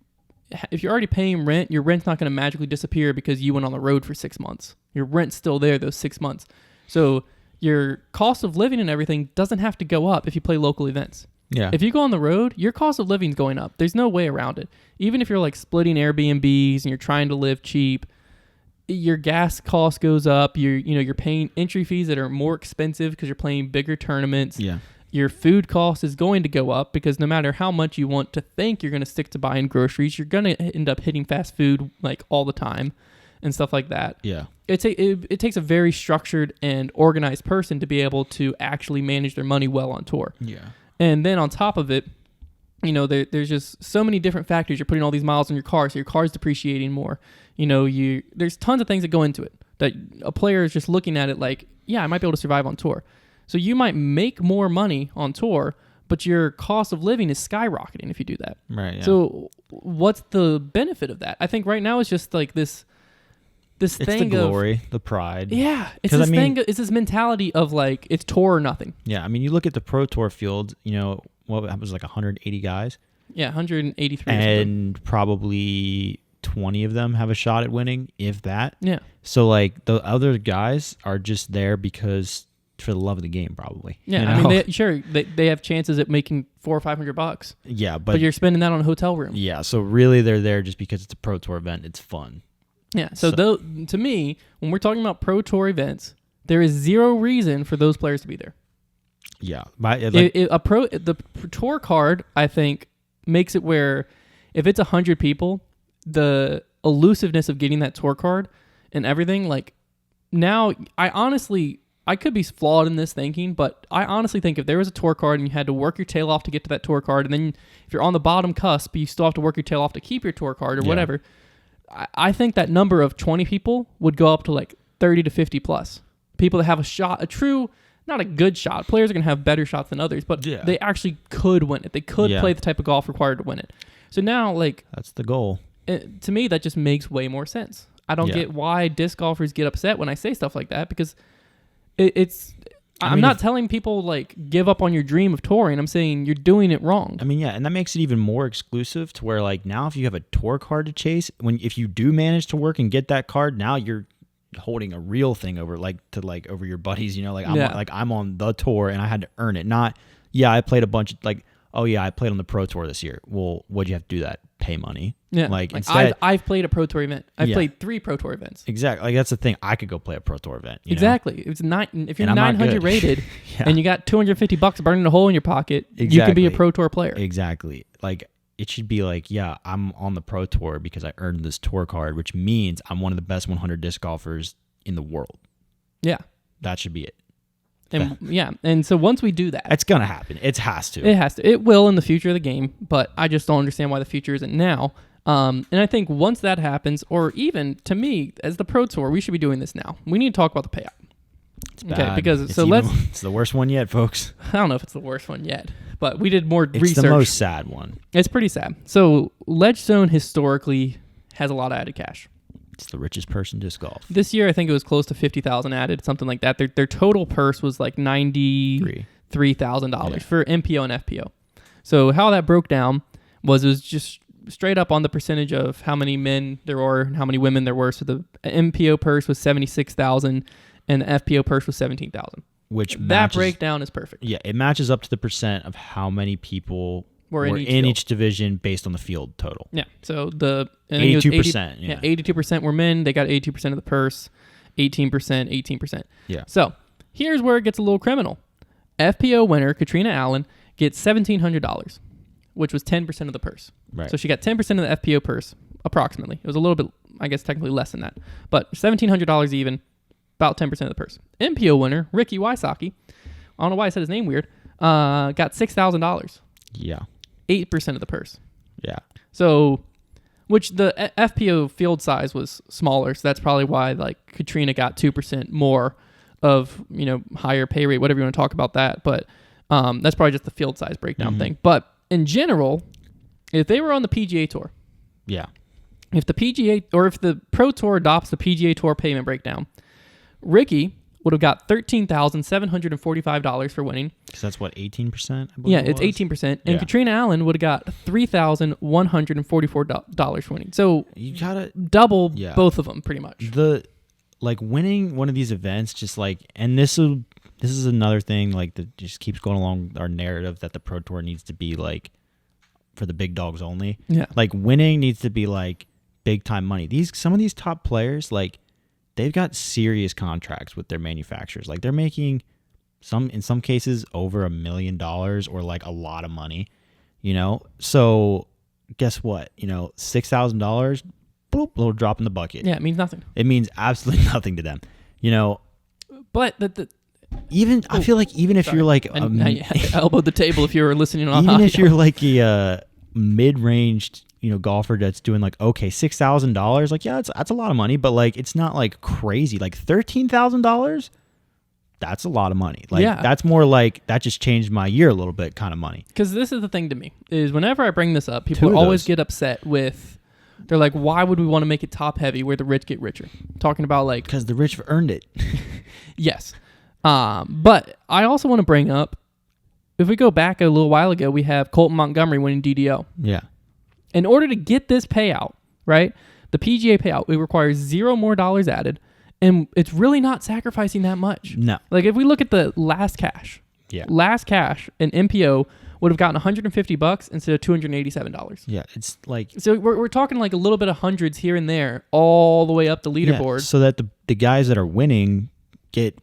already paying rent, your rent's not going to magically disappear because you went on the road for 6 months. Your rent's still there those 6 months. So your cost of living and everything doesn't have to go up if you play local events. Yeah. If you go on the road, your cost of living's going up. There's no way around it. Even if you're like splitting Airbnbs and you're trying to live cheap, your gas cost goes up. You're paying entry fees that are more expensive because you're playing bigger tournaments. Yeah. Your food cost is going to go up because no matter how much you want to think you're going to stick to buying groceries, you're going to end up hitting fast food like all the time and stuff like that. Yeah. It takes a very structured and organized person to be able to actually manage their money well on tour. Yeah. And then on top of it, you know, there's just so many different factors. You're putting all these miles on your car, so your car's depreciating more. You know, there's tons of things that go into it that a player is just looking at it like, yeah, I might be able to survive on tour. So you might make more money on tour, but your cost of living is skyrocketing if you do that. Right. Yeah. So what's the benefit of that? I think right now it's just like this it's thing the glory, the pride. Yeah. It's this thing. It's this mentality of like, it's tour or nothing. Yeah. I mean, you look at the Pro Tour field, you know, what was like 180 guys? Yeah, 183. And probably 20 of them have a shot at winning, if that. Yeah. So like the other guys are just there because for the love of the game, probably. Yeah, you know? I mean, they have chances at making $400 or $500. Yeah, but you're spending that on a hotel room. Yeah, so really they're there just because it's a Pro Tour event. It's fun. Yeah, so to me, when we're talking about Pro Tour events, there is zero reason for those players to be there. Yeah, the tour card, I think, makes it where if it's 100 people, the elusiveness of getting that tour card and everything, like now, I could be flawed in this thinking, but I honestly think if there was a tour card and you had to work your tail off to get to that tour card, and then if you're on the bottom cusp, you still have to work your tail off to keep your tour card or whatever, I think that number of 20 people would go up to like 30 to 50 plus. People that have a shot, not a good shot. Players are going to have better shots than others, but they actually could win it. They could play the type of golf required to win it. So now, like... That's the goal. To me, that just makes way more sense. I don't get why disc golfers get upset when I say stuff like that, because I'm not telling people, like, give up on your dream of touring. I'm saying you're doing it wrong. I mean, yeah, and that makes it even more exclusive to where, like, now if you have a tour card to chase, if you do manage to work and get that card, now you're holding a real thing over over your buddies, you know, like I'm on the tour and I had to earn it. Not, I played a bunch of I played on the Pro Tour this year. Well, what'd you have to do that? pay money. Yeah. Like instead, I've played a Pro Tour event. I've played 3 Pro Tour events. Exactly. Like that's the thing. I could go play a Pro Tour event. Exactly. Know? It's if you're 900 rated yeah. and you got $250 burning a hole in your pocket, you can be a Pro Tour player. Exactly. Like it should be like, yeah, I'm on the Pro Tour because I earned this tour card, which means I'm one of the best 100 disc golfers in the world. Yeah. That should be it. And and so once we do that, it's gonna happen. It has to. It will in the future of the game, but I just don't understand why the future isn't now. And I think once that happens, or even to me as the Pro Tour, we should be doing this now. We need to talk about the payout. It's bad. Okay, because it's the worst one yet, folks. I don't know if it's the worst one yet, but we did more research. It's the most sad one. It's pretty sad. So Ledgestone historically has a lot of added cash. It's the richest person disc golf. This year, I think it was close to 50,000 added, something like that. Their total purse was like $93,000 for MPO and FPO. So how that broke down was it was just straight up on the percentage of how many men there were and how many women there were. So the MPO purse was 76,000 and the FPO purse was 17,000. Which that breakdown is perfect. Yeah, it matches up to the percent of how many people were in each division based on the field total. Yeah, so the 82%. 82% were men. They got 82% of the purse, 18%, 18%. Yeah. So here's where it gets a little criminal. FPO winner Katrina Allen gets $1,700, which was 10% of the purse. Right. So she got 10% of the FPO purse, approximately. It was a little bit, I guess, technically less than that, but $1,700 even, about 10% of the purse. MPO winner Ricky Wysocki, I don't know why I said his name weird, got $6,000. Yeah. 8% of the purse. Yeah. So, which the FPO field size was smaller, so that's probably why like Katrina got 2% more of, higher pay rate, whatever you want to talk about that. But that's probably just the field size breakdown thing. But in general, if they were on the PGA Tour, if the PGA or if the Pro Tour adopts the PGA Tour payment breakdown, Ricky would have got $13,745 for winning. Because that's what, 18%? Yeah, it's 18%. And Katrina Allen would have got $3,144 for winning. So you gotta double both of them pretty much. Winning one of these events, just like, and this is another thing like that just keeps going along our narrative that the Pro Tour needs to be like for the big dogs only. Yeah, like winning needs to be like big time money. Some of these top players like. They've got serious contracts with their manufacturers. Like they're making in some cases over $1 million or like a lot of money, So guess what? $6,000, boop, little drop in the bucket. Yeah, it means nothing. It means absolutely nothing to them, But I feel like even if you're like I elbowed the table if you were listening on even audio. if you're like a mid-ranged golfer that's doing like $6,000, like that's a lot of money, but like it's not like crazy. Like $13,000, that's a lot of money. Like that's more like that just changed my year a little bit kind of money. Because this is the thing to me is whenever I bring this up, people always get upset with. They're like, why would we want to make it top heavy where the rich get richer? Talking about like because the rich have earned it. Yes, but I also want to bring up if we go back a little while ago, we have Colton Montgomery winning DDO. Yeah. In order to get this payout, right, the PGA payout, it requires $0 more added, and it's really not sacrificing that much. No. Like, if we look at the last cash, an MPO would have gotten $150 instead of $287. Yeah, it's like... So we're talking like a little bit of hundreds here and there, all the way up the leaderboard. So that the guys that are winning get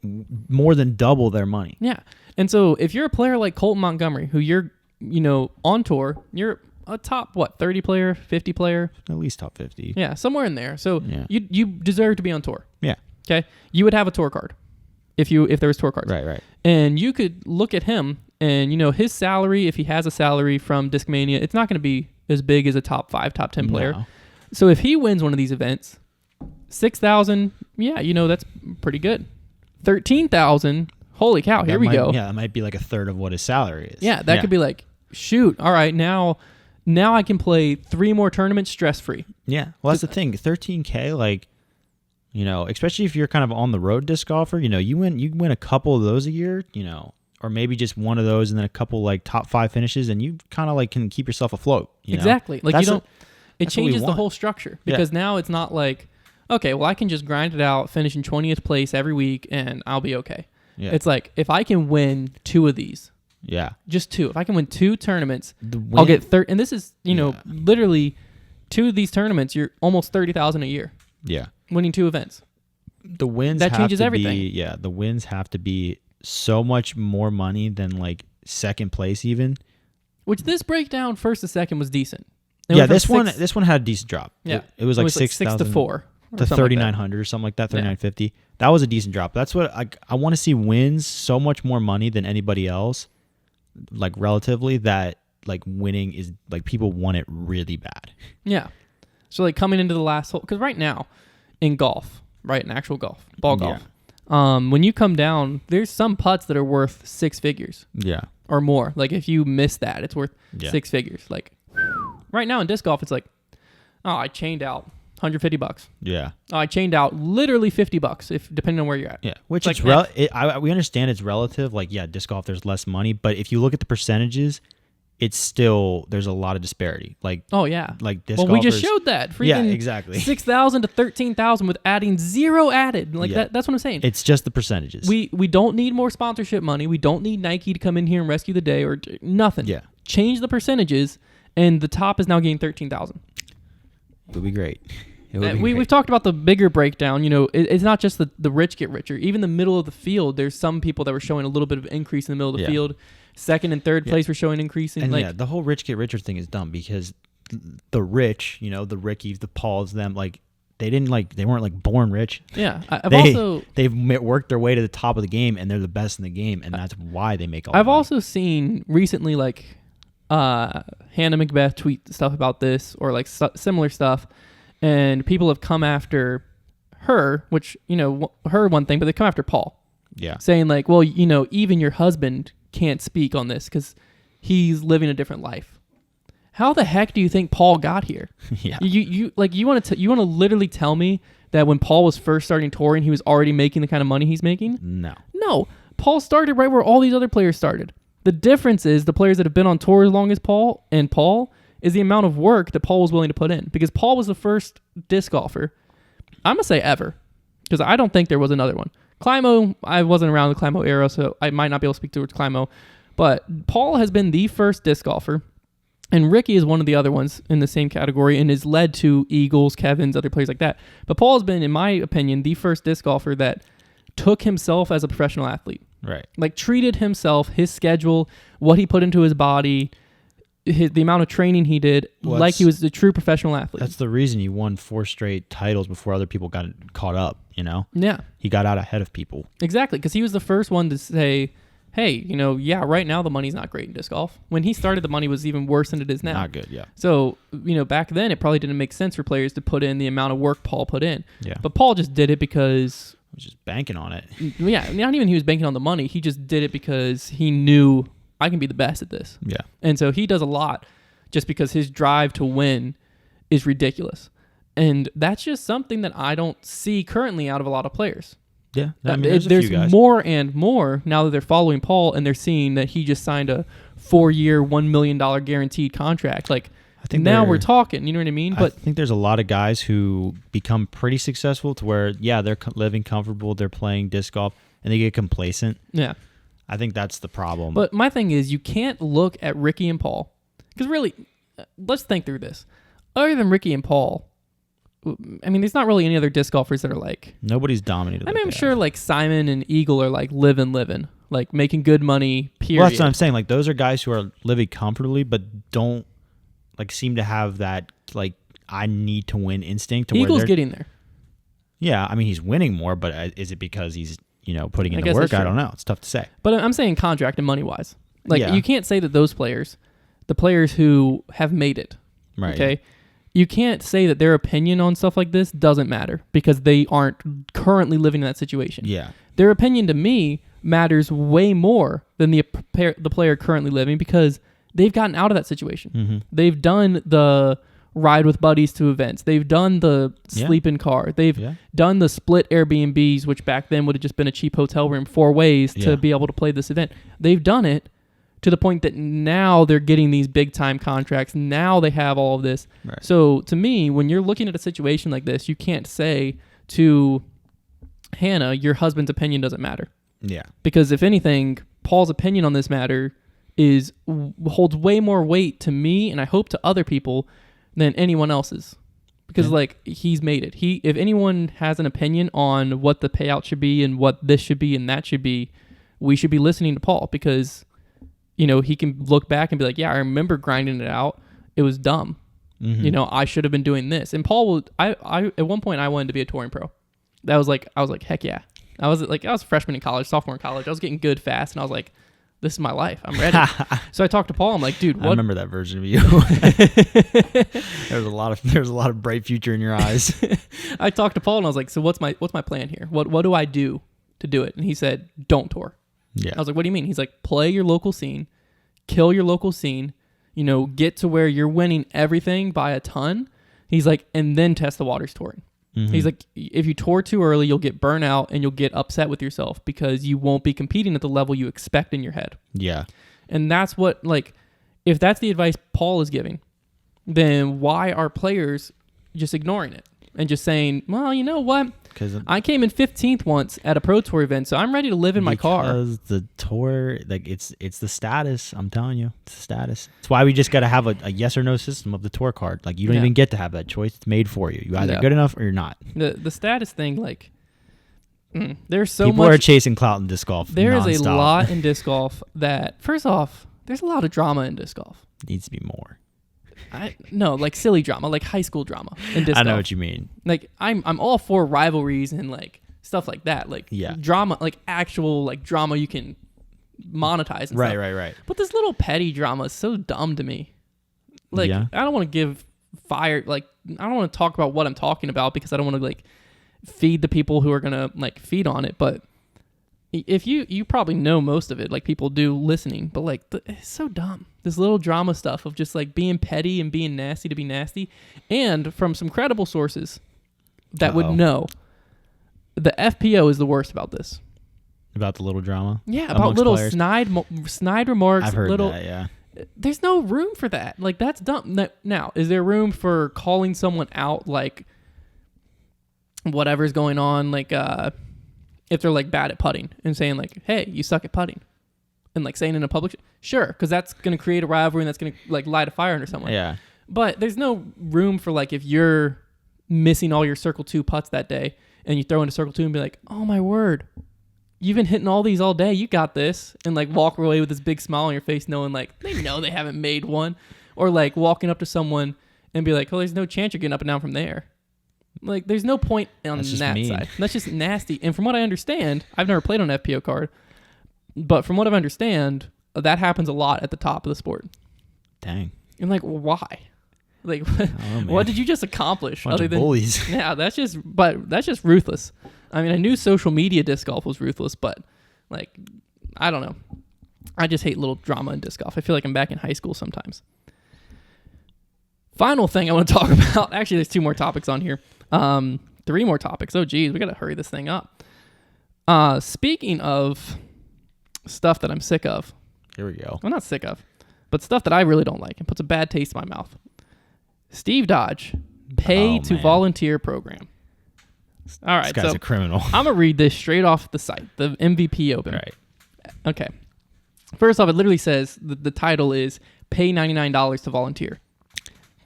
more than double their money. Yeah. And so if you're a player like Colton Montgomery, who you're, on tour, you're... a top 30 player, 50 player, at least top 50. Yeah, somewhere in there. So you deserve to be on tour. Yeah. Okay. You would have a tour card if there was tour cards. Right. And you could look at him and his salary, if he has a salary from Discmania, it's not going to be as big as a top 5, top 10 player. No. So if he wins one of these events, 6,000, that's pretty good. 13,000, holy cow, here we go. Yeah, that might be like a third of what his salary is. Yeah, that could be like, shoot, all right, now I can play 3 more tournaments stress-free. Yeah. Well, that's the thing. $13K, like, especially if you're kind of on the road disc golfer, you win a couple of those a year, or maybe just one of those and then a couple like top 5 finishes, and you kind of like can keep yourself afloat. Exactly. Like it changes the whole structure because now it's not like, okay, well I can just grind it out, finish in 20th place every week, and I'll be okay. Yeah. It's like if I can win 2 of these. Yeah. Just 2. If I can win 2 tournaments, I'll get 30. And this is, literally 2 of these tournaments, you're almost $30,000 a year. Yeah. Winning 2 events. The wins that changes have to everything. The wins have to be so much more money than like second place even. Which this breakdown, first to second, was decent. This one had a decent drop. Yeah. It was like 6 to 4 to 3,900 or something like that, 3,950. That was a decent drop. That's what I want to see, wins so much more money than anybody else, like relatively, that like winning is like people want it really bad. Yeah. So like coming into the last hole, because right now in golf, right, in actual golf, ball golf, when you come down, there's some putts that are worth 6 figures. Yeah. Or more. Like if you miss that, it's worth 6 figures. Like right now in disc golf, it's like, oh, I chained out $150. Yeah. Oh, I chained out literally $50 if depending on where you're at. Yeah. Which it's is we understand it's relative. Like, yeah, disc golf, there's less money, but if you look at the percentages, it's still, there's a lot of disparity. Like, oh yeah, like disc golfers, we just showed that. Freaking exactly. 6,000 to 13,000 with adding 0 added. Like that's what I'm saying. It's just the percentages. We don't need more sponsorship money. We don't need Nike to come in here and rescue the day or nothing. Yeah. Change the percentages, and the top is now getting 13,000. It would be great. We've talked about the bigger breakdown. You know, it's not just the rich get richer. Even the middle of the field, there's some people that were showing a little bit of increase in the middle of the field. Second and third place were showing increasing. And the whole rich get richer thing is dumb because the rich, you know, the Rickies, the Pauls, them, like they weren't like born rich. Yeah, they've worked their way to the top of the game and they're the best in the game, and that's why they make all. I've also seen recently like Hannah Macbeth tweet stuff about this or like similar stuff, and people have come after her, which you know her one thing, but they come after Paul. Yeah, saying like, well, you know, even your husband can't speak on this because he's living a different life. How the heck do you think Paul got here? Yeah, you want to literally tell me that when Paul was first starting touring, he was already making the kind of money he's making? No. Paul started right where all these other players started. The difference is the players that have been on tour as long as Paul is the amount of work that Paul was willing to put in, because Paul was the first disc golfer, I'm gonna say ever, because I don't think there was another one. Climo, I wasn't around the Climo era, so I might not be able to speak towards Climo. But Paul has been the first disc golfer, and Ricky is one of the other ones in the same category and has led to Eagles, Kevins, other players like that. But Paul has been, in my opinion, the first disc golfer that took himself as a professional athlete. Right. Like treated himself, his schedule, what he put into his body, the amount of training he did, like he was a true professional athlete. That's the reason he won 4 straight titles before other people got caught up, you know? Yeah. He got out ahead of people. Exactly, because he was the first one to say, hey, you know, yeah, right now the money's not great in disc golf. When he started, the money was even worse than it is now. Not good, yeah. So, you know, back then it probably didn't make sense for players to put in the amount of work Paul put in. Yeah. But Paul just did it because... He was just banking on it. Yeah, not even he was banking on the money. He just did it because he knew, I can be the best at this. Yeah. And so he does a lot just because his drive to win is ridiculous. And that's just something that I don't see currently out of a lot of players. Yeah. I mean, there's more and more now that they're following Paul and they're seeing that he just signed a 4-year, $1 million guaranteed contract. Like, I think now we're talking, you know what I mean? But I think there's a lot of guys who become pretty successful to where, yeah, they're living comfortable, they're playing disc golf, and they get complacent. Yeah. I think that's the problem. But my thing is, you can't look at Ricky and Paul. Because really, let's think through this. Other than Ricky and Paul, I mean, there's not really any other disc golfers that are like... Nobody's dominated. I mean, I'm sure like Simon and Eagle are like living, like making good money, period. Well, that's what I'm saying. Like, those are guys who are living comfortably, but don't like seem to have that like I need to win instinct. Eagle's getting there. Yeah, I mean, he's winning more, but is it because he's, you know, putting in the work? I don't know. It's tough to say. But I'm saying contract and money-wise. Like, you can't say that those players, the players who have made it, right? Okay, you can't say that their opinion on stuff like this doesn't matter because they aren't currently living in that situation. Yeah. Their opinion to me matters way more than the player currently living because they've gotten out of that situation. Mm-hmm. They've done the ride with buddies to events. They've done the sleep in car. They've done the split Airbnbs, which back then would have just been a cheap hotel room 4 ways to be able to play this event. They've done it to the point that now they're getting these big time contracts. Now they have all of this. Right. So to me, when you're looking at a situation like this, you can't say to Hannah, your husband's opinion doesn't matter. Yeah. Because if anything, Paul's opinion on this matter holds way more weight to me, and I hope to other people, than anyone else's. Because like he's made it. If anyone has an opinion on what the payout should be and what this should be and that should be, we should be listening to Paul, because he can look back and be like, yeah, I remember grinding it out. It was dumb. Mm-hmm. I should have been doing this. And Paul will. I at one point I wanted to be a touring pro. I was like, heck yeah. I was a freshman in college, sophomore in college. I was getting good fast, and I was like, this is my life. I'm ready. So I talked to Paul. I'm like, dude, what? I remember that version of you. There's a lot of bright future in your eyes. I talked to Paul and I was like, so what's my plan here? What do I do to do it? And he said, don't tour. Yeah. I was like, what do you mean? He's like, play your local scene, kill your local scene, get to where you're winning everything by a ton. He's like, and then test the waters touring. Mm-hmm. He's like, if you tour too early, you'll get burnt out and you'll get upset with yourself because you won't be competing at the level you expect in your head. Yeah. And that's what, if that's the advice Paul is giving, then why are players just ignoring it and just saying, well, you know what? Because I came in 15th once at a Pro Tour event, so I'm ready to live in my car. Because the tour, it's the status. I'm telling you, it's the status. It's why we just got to have a yes or no system of the tour card. You don't even get to have that choice. It's made for you. You're either good enough or you're not. The status thing, there's so People much. People are chasing clout in disc golf. There nonstop. is a lot in disc golf that, first off, there's a lot of drama in disc golf. Needs to be more. No, silly drama, high school drama in disc golf. I know what you mean. I'm all for rivalries and stuff like that. Drama, actual drama you can monetize and stuff. Right. But this little petty drama is so dumb to me. I don't want to give fire, I don't want to talk about what I'm talking about because I don't want to feed the people who are going to feed on it, but if you probably know most of it, people do listening, but it's so dumb. This little drama stuff of just being petty and being nasty to be nasty. And from some credible sources that would know, the FPO is the worst about this. About the little drama? Yeah, about little snide remarks. I've heard that, yeah. There's no room for that. That's dumb. Now, is there room for calling someone out, whatever's going on, if they're bad at putting and saying hey, you suck at putting, and saying in a public, sure, because that's going to create a rivalry and that's going to light a fire under someone. Yeah. But there's no room for if you're missing all your circle 2 putts that day and you throw into circle 2 and be like, oh my word, you've been hitting all these all day, you got this, and walk away with this big smile on your face knowing they know they haven't made one, or walking up to someone and be like, oh, there's no chance you're getting up and down from there. There's no point on that side. That's just nasty. And from what I understand, I've never played on an FPO card, but from what I understand, that happens a lot at the top of the sport. Dang. And why? What did you just accomplish? Bunch of bullies. Yeah, that's just ruthless. I mean, I knew social media disc golf was ruthless, but I don't know. I just hate little drama in disc golf. I feel like I'm back in high school sometimes. Final thing I want to talk about. Actually, there's 2 more topics on here. 3 more topics. Oh, geez, we got to hurry this thing up. Speaking of stuff that I'm sick of. Here we go. I'm not sick of, but stuff that I really don't like and puts a bad taste in my mouth. Steve Dodge, pay to volunteer program. All right, this guy's a criminal. I'm going to read this straight off the site, the MVP Open. Right. Okay. First off, it literally says, the title is pay $99 to volunteer.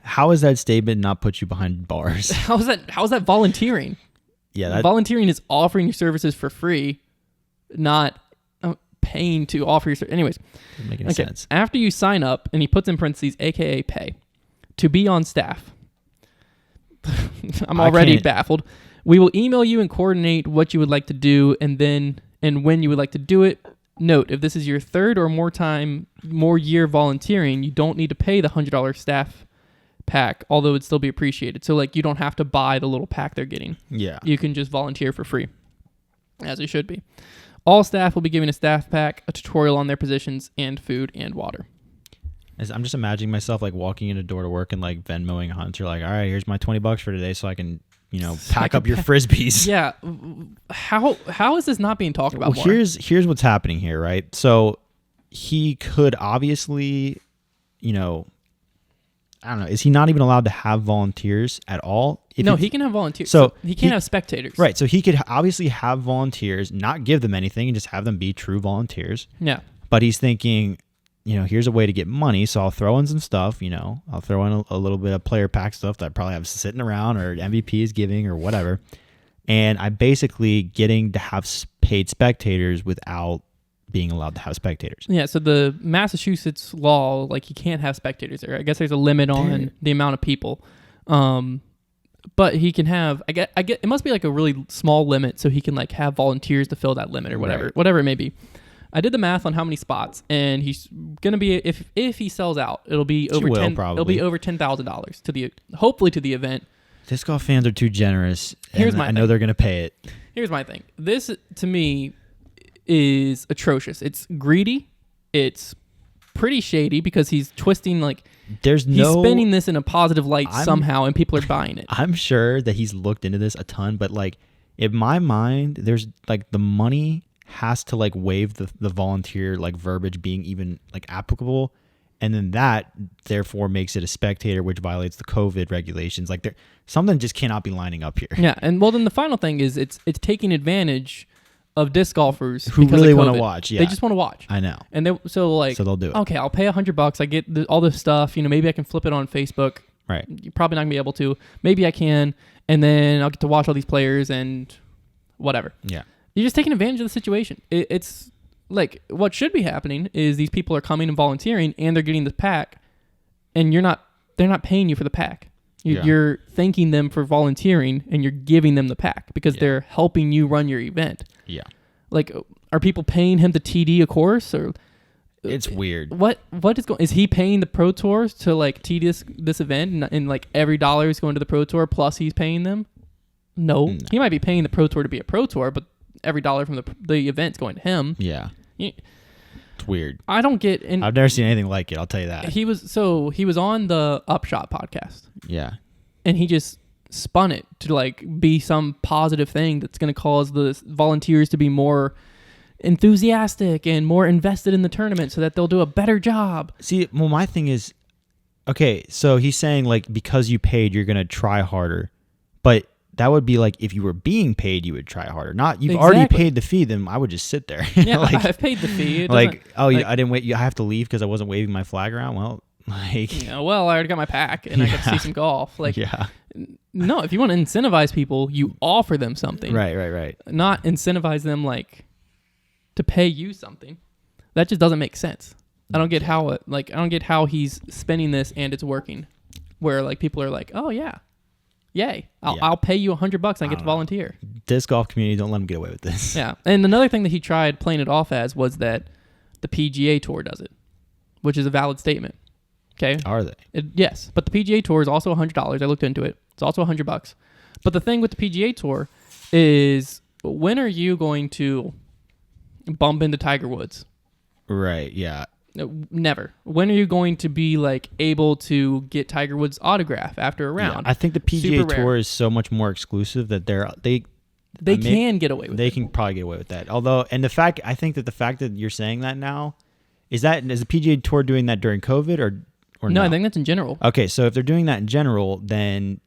How is that statement not put you behind bars? How is that volunteering? Yeah, volunteering is offering your services for free, not paying to offer your services. Anyways, doesn't make any sense. After you sign up, and he puts in parentheses, AKA pay, to be on staff. I'm already baffled. We will email you and coordinate what you would like to do, and when you would like to do it. Note, if this is your 3rd or more year volunteering, you don't need to pay the $100 staff pack, although it'd still be appreciated. So you don't have to buy the little pack they're getting. Yeah. You can just volunteer for free, as it should be. All staff will be given a staff pack, a tutorial on their positions, and food and water. I'm just imagining myself walking in a door to work and Venmoing Hunter, all right, here's my $20 for today so I can, pack up your Frisbees. Yeah. How is this not being talked about more? Here's what's happening here, right? So he could obviously, I don't know. Is he not even allowed to have volunteers at all? No, he can have volunteers. So he can't have spectators. Right. So he could obviously have volunteers, not give them anything, and just have them be true volunteers. Yeah. But he's thinking, here's a way to get money. So I'll throw in some stuff, I'll throw in a little bit of player pack stuff that I probably have sitting around or MVP is giving or whatever. And I'm basically getting to have paid spectators without being allowed to have spectators. Yeah, so the Massachusetts law, like you can't have spectators there. I guess there's a limit on the amount of people. But he can have, I get it must be like a really small limit so he can like have volunteers to fill that limit or whatever it may be. I did the math on how many spots, and he's gonna be, if he sells out, it'll be over $10,000 to hopefully to the event. Disc golf fans are too generous. I know they're gonna pay it. Here's my thing. This to me is atrocious. It's greedy. It's pretty shady because he's twisting he's spinning this in a positive light somehow, and people are buying it. I'm sure that he's looked into this a ton, but like in my mind, there's like the money has to like waive the volunteer like verbiage being even like applicable, and then that therefore makes it a spectator, which violates the COVID regulations. Like something just cannot be lining up here. Yeah, and well then the final thing is it's taking advantage of disc golfers who really want to watch. Yeah, they just want to watch. I know, and so they'll do it. Okay, I'll pay $100. I get all this stuff. Maybe I can flip it on Facebook. Right. You're probably not gonna be able to. Maybe I can, and then I'll get to watch all these players and whatever. Yeah. You're just taking advantage of the situation. It's like what should be happening is these people are coming and volunteering, and they're getting the pack, and they're not paying you for the pack. You're thanking them for volunteering, and you're giving them the pack because they're helping you run your event. Yeah. Like, are people paying him to TD a course, or it's weird? What is going? Is he paying the Pro Tours to like TD this event, and like every dollar is going to the Pro Tour plus he's paying them? No. He might be paying the Pro Tour to be a Pro Tour, but every dollar from the event's going to him. Yeah. It's weird. I don't get. And I've never seen anything like it. I'll tell you that. He was on the Upshot podcast. Yeah. And he just spun it to like be some positive thing that's going to cause the volunteers to be more enthusiastic and more invested in the tournament so that they'll do a better job. See, well, my thing is, okay, so he's saying like because you paid, you're going to try harder, but that would be like if you were being paid, you would try harder. Not you've already paid the fee, then I would just sit there. Yeah, like, I've paid the fee. I didn't wait. I have to leave because I wasn't waving my flag around. Well, I already got my pack and I got to see some golf. No, if you want to incentivize people, you offer them something. Right. Not incentivize them like to pay you something. That just doesn't make sense. I don't get how he's spending this and it's working. Where like people are like, oh yeah. Yay! I'll pay you $100 and I get to volunteer. Disc golf community, don't let them get away with this. Yeah, and another thing that he tried playing it off as was that the PGA Tour does it, which is a valid statement. Okay, are they? Yes, but the PGA Tour is also $100. I looked into it. It's also $100. But the thing with the PGA Tour is, when are you going to bump into Tiger Woods? Right. Yeah. Never. When are you going to be like able to get Tiger Woods' autograph after a round? Yeah, I think the PGA Tour is so much more exclusive that they can get away with it. They can probably get away with that. Although, and I think that the fact that you're saying that now, is the PGA Tour doing that during COVID or no? I think that's in general. Okay, so if they're doing that in general, then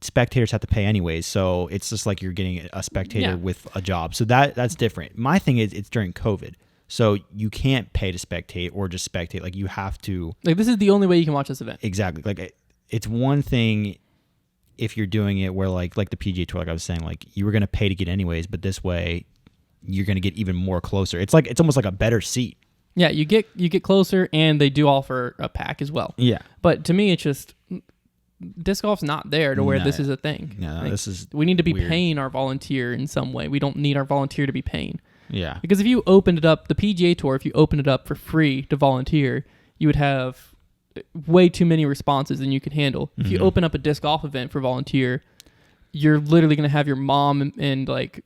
spectators have to pay anyways. So it's just like you're getting a spectator with a job. So that's different. My thing is it's during COVID. So you can't pay to spectate or just spectate. Like you have to. Like this is the only way you can watch this event. Exactly. Like it's one thing if you're doing it where like the PGA Tour, like I was saying, like you were going to pay to get anyways, but this way you're going to get even more closer. It's almost like a better seat. Yeah, you get closer, and they do offer a pack as well. Yeah. But to me, it's just disc golf's not there to where this is a thing. No, like, this is we need to be weird. Paying our volunteer in some way. We don't need our volunteer to be paying. Yeah. Because if you opened it up, the PGA Tour, if you opened it up for free to volunteer, you would have way too many responses than you could handle. If you open up a disc golf event for volunteer, you're literally going to have your mom and like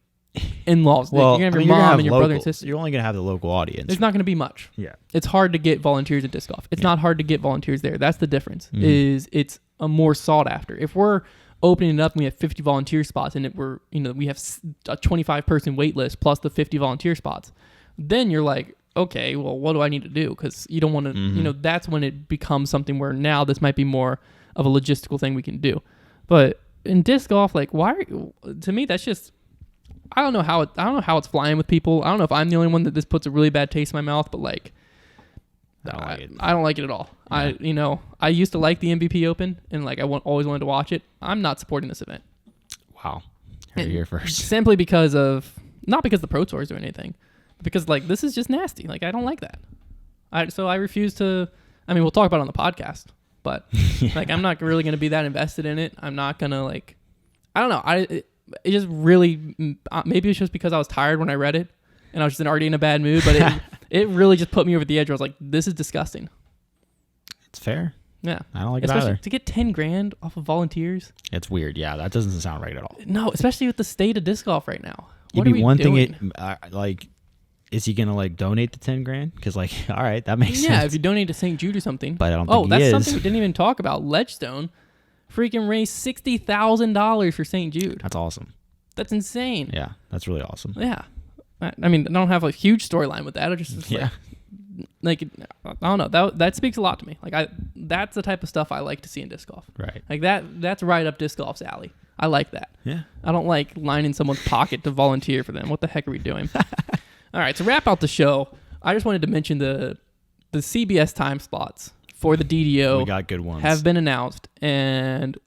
in-laws. Well, you're going to have your mom and your brother and sister. You're only going to have the local audience. There's not going to be much. Yeah. It's hard to get volunteers at disc golf. It's not hard to get volunteers there. That's the difference. Is it's a more sought after. If we're opening it up and we have 50 volunteer spots and we have a 25 person wait list plus the 50 volunteer spots, then you're like, okay, well, what do I need to do? Because you don't want to, that's when it becomes something where now this might be more of a logistical thing we can do. But in disc golf, like to me, that's just, I don't know how it's flying with people. I don't know if I'm the only one that this puts a really bad taste in my mouth, but like, I don't like it at all. Yeah. I used to like the MVP Open, and like always wanted to watch it. I'm not supporting this event. Wow. You're here first. Simply because of, not because the Pro Tour is doing anything, but because like this is just nasty. Like I don't like that. So I refuse to. I mean, we'll talk about it on the podcast, but like I'm not really going to be that invested in it. I'm not going to like. I don't know. It just really, maybe it's just because I was tired when I read it, and I was just already in a bad mood. But it really just put me over the edge. I was like, this is disgusting. It's fair. Yeah. I don't like especially it either. To get $10,000 off of volunteers. It's weird. Yeah, that doesn't sound right at all. No, especially with the state of disc golf right now. What It'd be one doing? thing. Like, is he gonna like donate the $10,000? Because like, all right, that makes sense. Yeah, if you donate to St. Jude or something. But I don't think that's he is. something we didn't even talk about. Ledgestone freaking raised $60,000 for St. Jude. That's awesome. That's insane. Yeah, that's really awesome. Yeah. I mean, I don't have a huge storyline with that. I just like I don't know. That speaks a lot to me. Like that's the type of stuff I like to see in disc golf. Right. Like that's right up disc golf's alley. I like that. Yeah. I don't like lining someone's pocket to volunteer for them. What the heck are we doing? All right, to wrap out the show, I just wanted to mention the CBS time slots for the DDO. We got good ones. Have been announced, and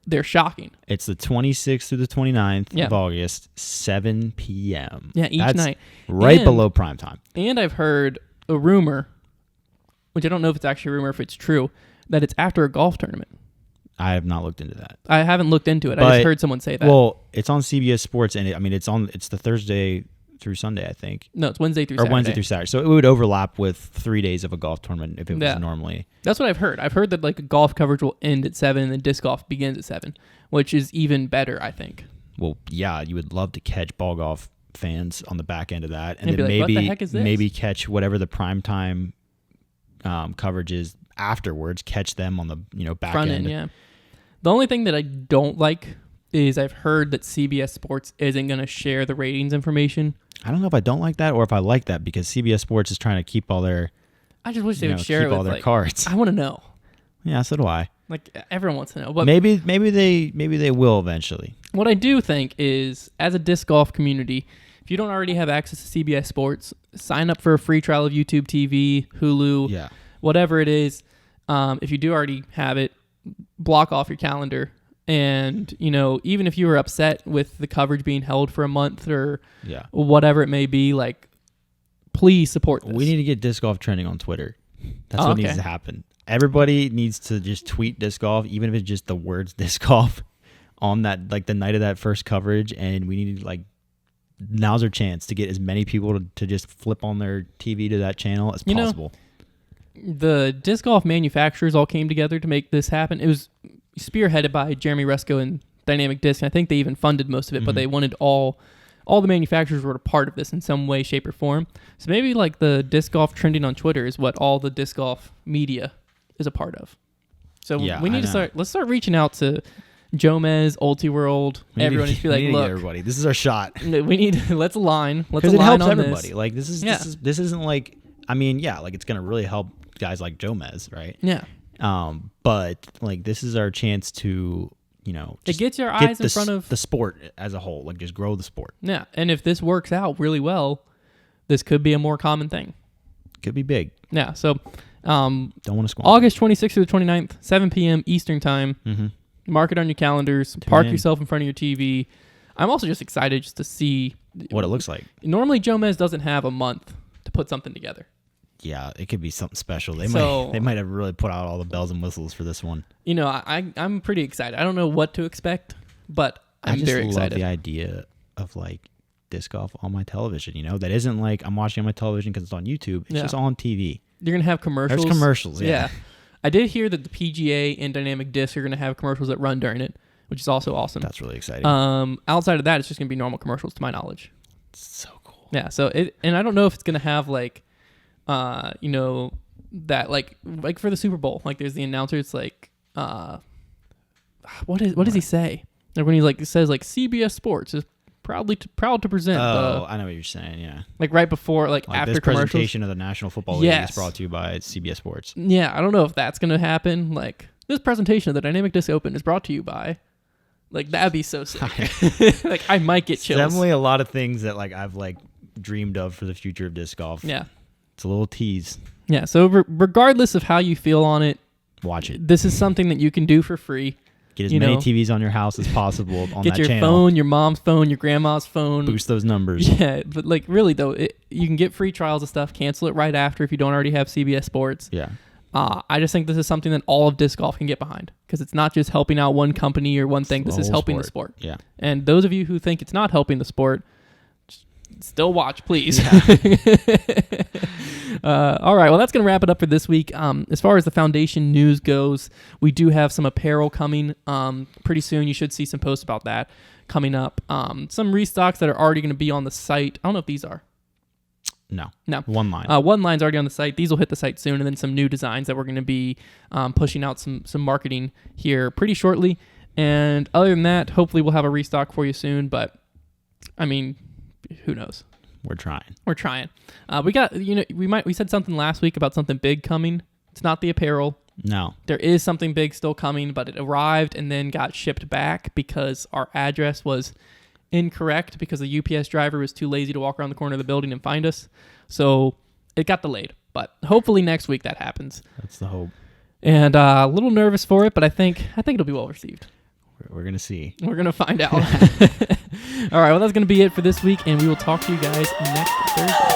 they're shocking. It's the 26th through the 29th of August, 7 p.m. Yeah, each night. Right below prime time. And I've heard a rumor, which I don't know if it's actually a rumor, if it's true, that it's after a golf tournament. I have not looked into that. I haven't looked into it. I just heard someone say that. Well, it's on CBS Sports, and it's the Thursday through Sunday, I think. No, it's Wednesday through Saturday. Or Wednesday through Saturday. So it would overlap with 3 days of a golf tournament if it was normally. That's what I've heard. I've heard that like golf coverage will end at 7 and then disc golf begins at 7, which is even better, I think. Well, yeah, you would love to catch ball golf fans on the back end of that, and then like, what the heck is this? Maybe catch whatever the primetime coverage is afterwards. Catch them on the back front end. Yeah. The only thing that I don't like is I've heard that CBS Sports isn't going to share the ratings information. I don't know if I don't like that or if I like that because CBS Sports is trying to keep all their. I just wish they would share all their cards. I want to know. Yeah, so do I. Like everyone wants to know, but maybe they will eventually. What I do think is, as a disc golf community, if you don't already have access to CBS Sports, sign up for a free trial of YouTube TV, Hulu, whatever it is. If you do already have it, block off your calendar. And, even if you were upset with the coverage being held for a month or whatever it may be, like, please support this. We need to get disc golf trending on Twitter. That's what needs to happen. Everybody needs to just tweet disc golf, even if it's just the words disc golf on that, like the night of that first coverage. And we need to now's our chance to get as many people to just flip on their TV to that channel as possible. The disc golf manufacturers all came together to make this happen. It was spearheaded by Jeremy Resco and Dynamic Disc, and I think they even funded most of it, but they wanted all the manufacturers were a part of this in some way, shape, or form. So maybe like the disc golf trending on Twitter is what all the disc golf media is a part of. So we need to let's start reaching out to Jomez, Ultiworld, everyone needs to be like, look, everybody, this is our shot. We need let's align. Because it helps everybody. This. Like this isn't like like it's gonna really help guys like Jomez, right? Yeah. But like this is our chance to it gets your eyes in front of the sport as a whole, like just grow the sport. Yeah, and if this works out really well, this could be a more common thing. Could be big. Yeah, so don't want to squander. August 26th through the 29th, 7 p.m. Eastern time. Mm-hmm. Mark it on your calendars. Park yourself in front of your TV. I'm also just excited just to see what it looks like. Normally, Jomez doesn't have a month to put something together. Yeah, it could be something special. They might have really put out all the bells and whistles for this one. I'm pretty excited. I don't know what to expect, but I'm very excited. I just love the idea of like disc golf on my television. That isn't like I'm watching on my television because it's on YouTube. It's just on TV. You're gonna have commercials. There's commercials. Yeah. I did hear that the PGA and Dynamic Disc are gonna have commercials that run during it, which is also awesome. That's really exciting. Outside of that, it's just gonna be normal commercials, to my knowledge. It's so cool. Yeah. So and I don't know if it's gonna have like. That like for the Super Bowl, like there's the announcer. It's like, what does he say? Like when he like says like CBS Sports is proud to present. Oh, I know what you're saying. Yeah, like right before, like after this commercials. Presentation of the National Football League is brought to you by CBS Sports. Yeah, I don't know if that's gonna happen. Like this presentation of the Dynamic Disc Open is brought to you by. Like that'd be so sick. Like I might get chills. Definitely a lot of things that like I've like dreamed of for the future of disc golf. Yeah. It's a little tease. Yeah, so regardless of how you feel on it, watch it. This is something that you can do for free. Get as many TVs on your house as possible on that channel. Get your phone, your mom's phone, your grandma's phone. Boost those numbers. Yeah, but like really though, you can get free trials of stuff. Cancel it right after if you don't already have CBS Sports. Yeah. I just think this is something that all of disc golf can get behind because it's not just helping out one company or one thing. This is helping the sport. Yeah. And those of you who think it's not helping the sport, still watch, please. Yeah. All right. Well, that's going to wrap it up for this week. As far as the foundation news goes, we do have some apparel coming pretty soon. You should see some posts about that coming up. Some restocks that are already going to be on the site. I don't know if these are. No. One line's already on the site. These will hit the site soon, and then some new designs that we're going to be pushing out some marketing here pretty shortly. And other than that, hopefully we'll have a restock for you soon. But I mean, who knows? We're trying. We got, we said something last week about something big coming. It's not the apparel. No. There is something big still coming, but it arrived and then got shipped back because our address was incorrect because the UPS driver was too lazy to walk around the corner of the building and find us. So it got delayed, but hopefully next week that happens. That's the hope. And a little nervous for it, but I think it'll be well received. We're going to see. We're going to find out. All right, well, that's going to be it for this week, and we will talk to you guys next Thursday.